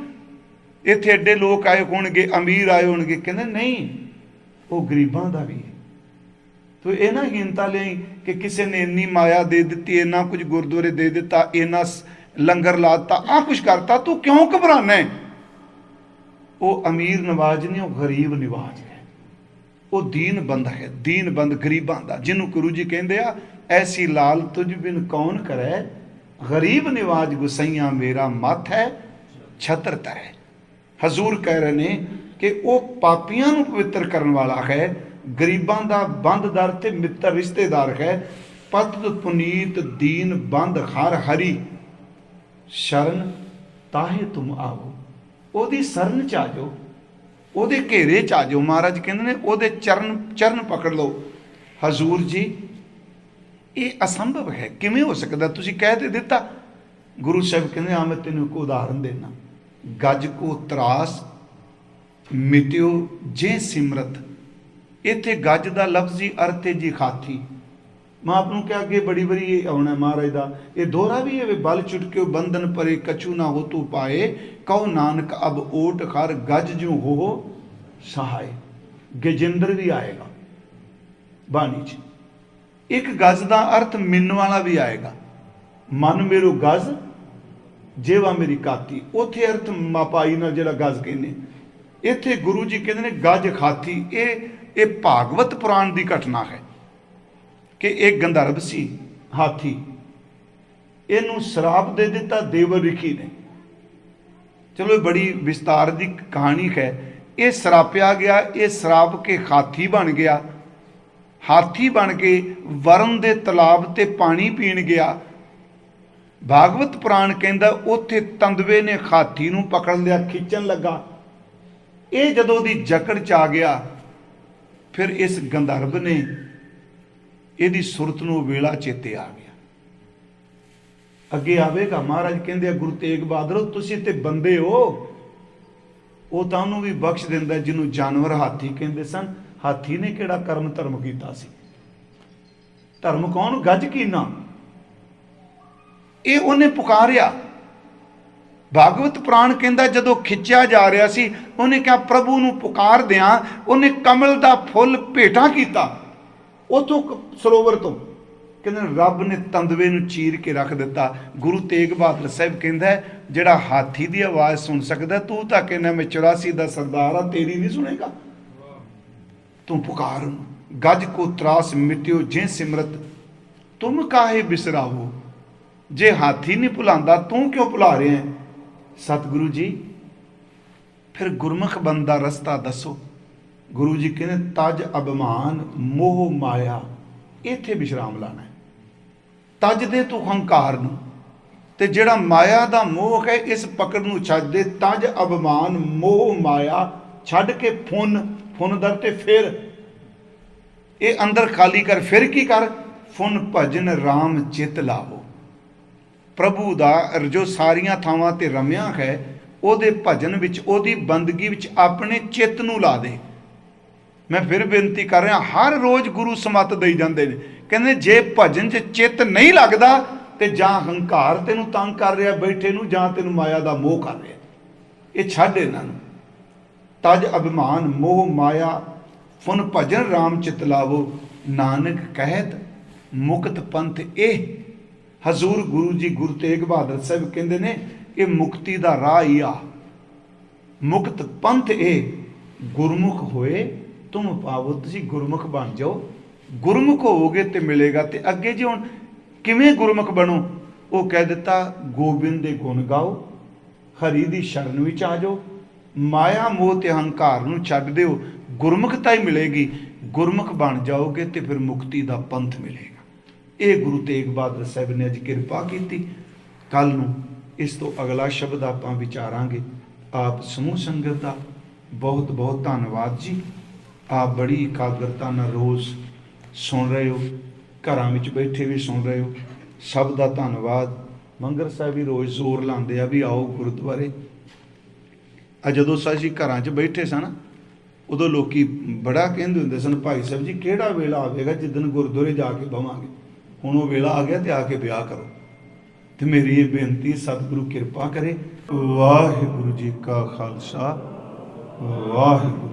ਇੱਥੇ ਐਡੇ ਲੋਕ ਆਏ ਹੋਣਗੇ, ਅਮੀਰ ਆਏ ਹੋਣਗੇ, ਕਹਿੰਦੇ ਨਹੀਂ, ਉਹ ਗਰੀਬਾਂ ਦਾ ਵੀ ਹੈ। ਤੋ ਇਹ ਨਾ ਹੀਨਤਾ ਲਈ ਕਿ ਕਿਸੇ ਨੇ ਇੰਨੀ ਮਾਇਆ ਦੇ ਦਿੱਤੀ, ਇੰਨਾ ਕੁਝ ਗੁਰਦੁਆਰੇ ਦੇ ਦਿੱਤਾ, ਇੰਨਾ ਲੰਗਰ ਲਾਤਾ, ਆਹ ਕੁਛ ਕਰਤਾ, ਤੂੰ ਕਿਉਂ ਘਬਰਾਨਾ ਹੈ? ਉਹ ਅਮੀਰ ਨਵਾਜ਼ ਨਹੀਂ, ਉਹ ਗਰੀਬ ਨਿਵਾਜ ਹੈ। ਉਹ ਦੀਨ ਬੰਦ ਹੈ, ਦੀਨ ਬੰਦ ਗਰੀਬਾਂ ਦਾ, ਜਿਹਨੂੰ ਗੁਰੂ ਜੀ ਕਹਿੰਦੇ ਆ, ਐਸੀ ਲਾਲ ਤੁਝ ਬਿਨ ਕੌਣ ਕਰੈ, ਗਰੀਬ ਨਿਵਾਜ ਗੁਸਈਆਂ ਮੇਰਾ ਮੱਥ ਹੈ ਛਤਰ ਹੈ। ਹਜ਼ੂਰ ਕਹਿ ਰਹੇ ਨੇ ਕਿ ਉਹ ਪਾਪੀਆਂ ਨੂੰ ਪਵਿੱਤਰ ਕਰਨ ਵਾਲਾ ਹੈ, ਗਰੀਬਾਂ ਦਾ ਬੰਦਦਰ ਤੇ ਮਿੱਤਰ ਰਿਸ਼ਤੇਦਾਰ ਹੈ। ਪਤਿਤ ਪੁਨੀਤ ਦੀਨ ਬੰਦ ਹਰ ਹਰੀ, ਸ਼ਰਨ ਤਾਹੇ ਤੁਮ ਆਵੋ। ਉਹਦੀ ਸ਼ਰਨ ਚ ਆ ਜਾਓ, ਉਹਦੇ ਘੇਰੇ ਚ ਆ ਜਾਓ। ਮਹਾਰਾਜ ਕਹਿੰਦੇ ਨੇ ਉਹਦੇ ਚਰਨ ਪਕੜ ਲਓ। ਹਜ਼ੂਰ ਜੀ, ਇਹ ਅਸੰਭਵ ਹੈ, ਕਿਵੇਂ ਹੋ ਸਕਦਾ? ਤੁਸੀਂ ਕਹਿ ਤੇ ਦਿੱਤਾ। ਗੁਰੂ ਸਾਹਿਬ ਕਹਿੰਦੇ ਆ, ਮੈਂ ਤੈਨੂੰ ਇੱਕ ਉਦਾਹਰਨ ਦੇਣਾ। ਗਜ ਕੋ ਤਰਾਸ ਮਿਟਿਓ ਜੇ ਸਿਮਰਤ। ਇੱਥੇ ਗੱਜ ਦਾ ਲਫ਼ਜ਼ੀ ਅਰਥ ਹੈ ਜੀ ਖਾਥੀ। ਮੈਂ ਆਪ ਨੂੰ ਕਿਹਾ ਅੱਗੇ ਬੜੀ ਵਾਰੀ ਇਹ ਆਉਣਾ ਮਹਾਰਾਜ ਦਾ ਇਹ ਦੋਹਰਾ ਵੀ ਹੈ, ਬਲ ਚੁਟਕਿਓ ਬੰਧਨ ਪਰੇ ਕਛੂ ਨਾ ਹੋ ਤੂ ਪਾਏ, ਕਹੋ ਨਾਨਕ ਅਬ ਓਟ ਖਰ ਗਜ ਜੋ ਹੋ ਸਹਾਏ। ਗਜਿੰਦਰ ਵੀ ਆਏਗਾ ਬਾਣੀ 'ਚ। ਇੱਕ ਗਜ ਦਾ ਅਰਥ ਮਿੰਨ ਵਾਲਾ ਵੀ ਆਏਗਾ, ਮਨ ਮੇਰੋ ਗਜ ਜੇਵਾ ਮੇਰੀ ਕਾਤੀ। ਉੱਥੇ ਅਰਥ ਮਾਪਾਈ ਨਾਲ ਜਿਹੜਾ ਗਜ ਕਹਿੰਦੇ, ਇੱਥੇ ਗੁਰੂ ਜੀ ਕਹਿੰਦੇ ਨੇ ਗਜ ਖਾਤੀ। ਇਹ ਭਾਗਵਤ ਪੁਰਾਣ ਦੀ ਘਟਨਾ ਹੈ ਕਿ ਇੱਕ ਗੰਧਰਵ ਸੀ ਹਾਥੀ, ਇਹਨੂੰ ਸ਼ਰਾਪ ਦੇ ਦਿੱਤਾ ਦੇਵਰ ਰਿਖੀ ਨੇ। ਚਲੋ ਇਹ ਬੜੀ ਵਿਸਤਾਰ ਦੀ ਕਹਾਣੀ ਹੈ। ਇਹ ਸ਼ਰਾਪਿਆ ਗਿਆ, ਇਹ ਸ਼ਰਾਪ ਕੇ ਹਾਥੀ ਬਣ ਗਿਆ। ਹਾਥੀ ਬਣ ਕੇ ਵਰਨ ਦੇ ਤਲਾਬ ਤੇ ਪਾਣੀ ਪੀਣ ਗਿਆ। ਭਾਗਵਤ ਪੁਰਾਣ ਕਹਿੰਦਾ ਉੱਥੇ ਤੰਦਵੇ ਨੇ ਹਾਥੀ ਨੂੰ ਪਕੜ ਲਿਆ, ਖਿੱਚਣ ਲੱਗਾ। ਇਹ ਜਦੋਂ ਦੀ ਜਕੜ ਚ ਆ ਗਿਆ, ਫਿਰ ਇਸ ਗੰਧਰਵ ਨੇ ਇਹਦੀ ਸੁਰਤ ਨੂੰ ਵੇਲਾ ਚੇਤੇ ਆ ਗਿਆ। ਅੱਗੇ ਆਵੇਗਾ ਮਹਾਰਾਜ ਕਹਿੰਦੇ ਆ, ਗੁਰੂ ਤੇਗ ਬਹਾਦਰ ਤੁਸੀਂ ਤੇ ਬੰਦੇ ਹੋ। ਉਹ ਤਾਂ ਉਹਨੂੰ ਵੀ ਬਖਸ਼ ਦਿੰਦਾ ਜਿਹਨੂੰ ਜਾਨਵਰ ਹਾਥੀ ਕਹਿੰਦੇ ਸਨ। ਹਾਥੀ ਨੇ ਕਿਹੜਾ ਕਰਮ ਧਰਮ ਕੀਤਾ ਸੀ? ਧਰਮ ਕੌਣ? ਗੱਜ ਕੀਨਾ। ਇਹ ਉਹਨੇ ਪੁਕਾਰਿਆ। ਭਾਗਵਤ ਪੁਰਾਣ ਕਹਿੰਦਾ ਜਦੋਂ ਖਿੱਚਿਆ ਜਾ ਰਿਹਾ ਸੀ, ਉਹਨੇ ਕਿਹਾ ਪ੍ਰਭੂ ਨੂੰ ਪੁਕਾਰ ਦਿਆਂ। ਉਹਨੇ ਕਮਲ ਦਾ ਫੁੱਲ ਭੇਟਾ ਕੀਤਾ ਉਥੋਂ ਸਰੋਵਰ ਤੋਂ। ਕਹਿੰਦੇ ਰੱਬ ਨੇ ਤੰਦਵੇ ਨੂੰ ਚੀਰ ਕੇ ਰੱਖ ਦਿੱਤਾ। ਗੁਰੂ ਤੇਗ ਬਹਾਦਰ ਸਾਹਿਬ ਕਹਿੰਦਾ ਜਿਹੜਾ ਹਾਥੀ ਦੀ ਆਵਾਜ਼ ਸੁਣ ਸਕਦਾ, ਤੂੰ ਤਾਂ ਕਹਿੰਦਾ ਮੈਂ 84 ਦਾ ਸਰਦਾਰ ਆ, ਤੇਰੀ ਨਹੀਂ ਸੁਣੇਗਾ। ਤੂੰ ਪੁਕਾਰ। ਗਜ ਕੋ ਤਰਾਸ ਮਿਟਿਓ ਜੇ ਸਿਮਰਤ, ਤੁਮ ਕਾਹੇ ਬਿਸਰਾਵੋ। ਜੇ ਹਾਥੀ ਨਹੀਂ ਭੁਲਾਉਂਦਾ, ਤੂੰ ਕਿਉਂ ਭੁਲਾ ਰਿਹਾ? ਸਤਿਗੁਰੂ ਜੀ, ਫਿਰ ਗੁਰਮੁਖ ਬੰਦਾ ਰਸਤਾ ਦੱਸੋ। ਗੁਰੂ ਜੀ ਕਹਿੰਦੇ ਤਜ ਅਭਿਮਾਨ ਮੋਹ ਮਾਇਆ, ਇੱਥੇ ਵਿਸ਼ਰਾਮ ਲਾਣਾ। ਤਜ ਦੇ ਤੂੰ ਹੰਕਾਰ ਨੂੰ, ਤੇ ਜਿਹੜਾ ਮਾਇਆ ਦਾ ਮੋਹ ਹੈ ਇਸ ਪਕੜ ਨੂੰ ਛੱਡ ਦੇ। ਤਜ ਅਭਿਮਾਨ ਮੋਹ ਮਾਇਆ ਛੱਡ ਕੇ ਫੁੰਨ ਦਰ ਤੇ ਫਿਰ ਇਹ ਅੰਦਰ ਖਾਲੀ ਕਰ। ਫਿਰ ਕੀ ਕਰ? ਫੁੰਨ ਭਜਨ ਰਾਮ ਚਿਤ ਲਾਵੋ। ਪ੍ਰਭੂ ਦਾ ਜੋ ਸਾਰੀਆਂ ਥਾਵਾਂ ਤੇ ਰਮਿਆ ਹੈ, ਉਹਦੇ ਭਜਨ ਵਿੱਚ, ਉਹਦੀ ਬੰਦਗੀ ਵਿੱਚ ਆਪਣੇ ਚਿੱਤ ਨੂੰ ਲਾ ਦੇ। ਮੈਂ ਫਿਰ ਬੇਨਤੀ ਕਰ ਰਿਹਾ, ਹਰ ਰੋਜ਼ ਗੁਰੂ ਸਮੱਤ ਦੇਈ ਜਾਂਦੇ ਨੇ, ਕਹਿੰਦੇ ਜੇ ਭਜਨ 'ਚ ਚਿੱਤ ਨਹੀਂ ਲੱਗਦਾ ਤੇ ਜਾਂ ਹੰਕਾਰ ਤੈਨੂੰ ਤੰਗ ਕਰ ਰਿਹਾ ਬੈਠੇ ਨੂੰ, ਜਾਂ ਤੈਨੂੰ ਮਾਇਆ ਦਾ ਮੋਹ ਕਰ ਰਿਹਾ। ਇਹ ਛੱਡ ਇਹਨਾਂ ਨੂੰ। ਤਜ ਅਭਿਮਾਨ ਮੋਹ ਮਾਇਆ ਫੁਨ ਭਜਨ ਰਾਮ ਚਿਤ ਲਾਵੋ, ਨਾਨਕ ਕਹਿਤ ਮੁਕਤ ਪੰਥ ਇਹ। ਹਜ਼ੂਰ ਗੁਰੂ ਜੀ ਗੁਰੂ ਤੇਗ ਬਹਾਦਰ ਸਾਹਿਬ ਕਹਿੰਦੇ ਨੇ ਇਹ ਮੁਕਤੀ ਦਾ ਰਾਹ ਹੀ ਆ। ਮੁਕਤ ਪੰਥ ਇਹ ਗੁਰਮੁਖ ਹੋਏ ਤੁਮ ਪਾਵੋ। ਤੁਸੀਂ ਗੁਰਮੁਖ ਬਣ ਜਾਓ। ਗੁਰਮੁਖ ਹੋਵੋਗੇ ਤੇ ਮਿਲੇਗਾ। ਤੇ ਅੱਗੇ ਜੀ ਹੁਣ ਕਿਵੇਂ ਗੁਰਮੁਖ ਬਣੋ? ਉਹ ਕਹਿ ਦਿੱਤਾ ਗੋਬਿੰਦ ਦੇ ਗੁਣ ਗਾਓ, ਹਰੀ ਦੀ ਸ਼ਰਨ ਵਿੱਚ ਆ ਜਾਓ, ਮਾਇਆ ਮੋਹ ਤੇ ਹੰਕਾਰ ਨੂੰ ਛੱਡ ਦਿਓ, ਗੁਰਮੁਖਤਾ ਹੀ ਮਿਲੇਗੀ। ਗੁਰਮੁਖ ਬਣ ਜਾਓਗੇ ਤੇ ਫਿਰ ਮੁਕਤੀ ਦਾ ਪੰਥ ਮਿਲੇਗਾ। ਇਹ ਗੁਰੂ ਤੇਗ ਬਹਾਦਰ ਸਾਹਿਬ ਨੇ ਅੱਜ ਕਿਰਪਾ ਕੀਤੀ। ਕੱਲ ਨੂੰ ਇਸ ਤੋਂ ਅਗਲਾ ਸ਼ਬਦ ਆਪਾਂ ਵਿਚਾਰਾਂਗੇ। ਆਪ ਸਮੂਹ ਸੰਗਤ ਦਾ ਬਹੁਤ ਬਹੁਤ ਧੰਨਵਾਦ ਜੀ। ਆਪ ਬੜੀ ਇਕਾਗਰਤਾ ਨਾਲ ਰੋਜ਼ ਸੁਣ ਰਹੇ ਹੋ, ਘਰਾਂ ਵਿੱਚ ਬੈਠੇ ਵੀ ਸੁਣ ਰਹੇ ਹੋ। ਸਭ ਦਾ ਧੰਨਵਾਦ। ਮੰਗਰ ਸਾਹਿਬ ਵੀ ਰੋਜ਼ ਜ਼ੋਰ ਲਾਉਂਦੇ ਆ ਵੀ ਆਓ ਗੁਰਦੁਆਰੇ। ਜਦੋਂ ਅਸੀਂ ਘਰਾਂ 'ਚ ਬੈਠੇ ਸਨ, ਉਦੋਂ ਲੋਕੀ ਬੜਾ ਕਹਿੰਦੇ ਹੁੰਦੇ ਸਨ, ਭਾਈ ਸਾਹਿਬ ਜੀ ਕਿਹੜਾ ਵੇਲਾ ਆਵੇਗਾ ਜਿੱਦਣ ਗੁਰਦੁਆਰੇ ਜਾ ਕੇ ਬਵਾਂਗੇ। ਹੁਣ ਉਹ ਵੇਲਾ ਆ ਗਿਆ ਤੇ ਆ ਕੇ ਵਿਆਹ ਕਰੋ। ਤੇ ਮੇਰੀ ਇਹ ਬੇਨਤੀ ਸਤਿਗੁਰੂ ਕਿਰਪਾ ਕਰੇ। ਵਾਹਿਗੁਰੂ ਜੀ ਕਾ ਖਾਲਸਾ, ਵਾਹਿਗੁਰੂ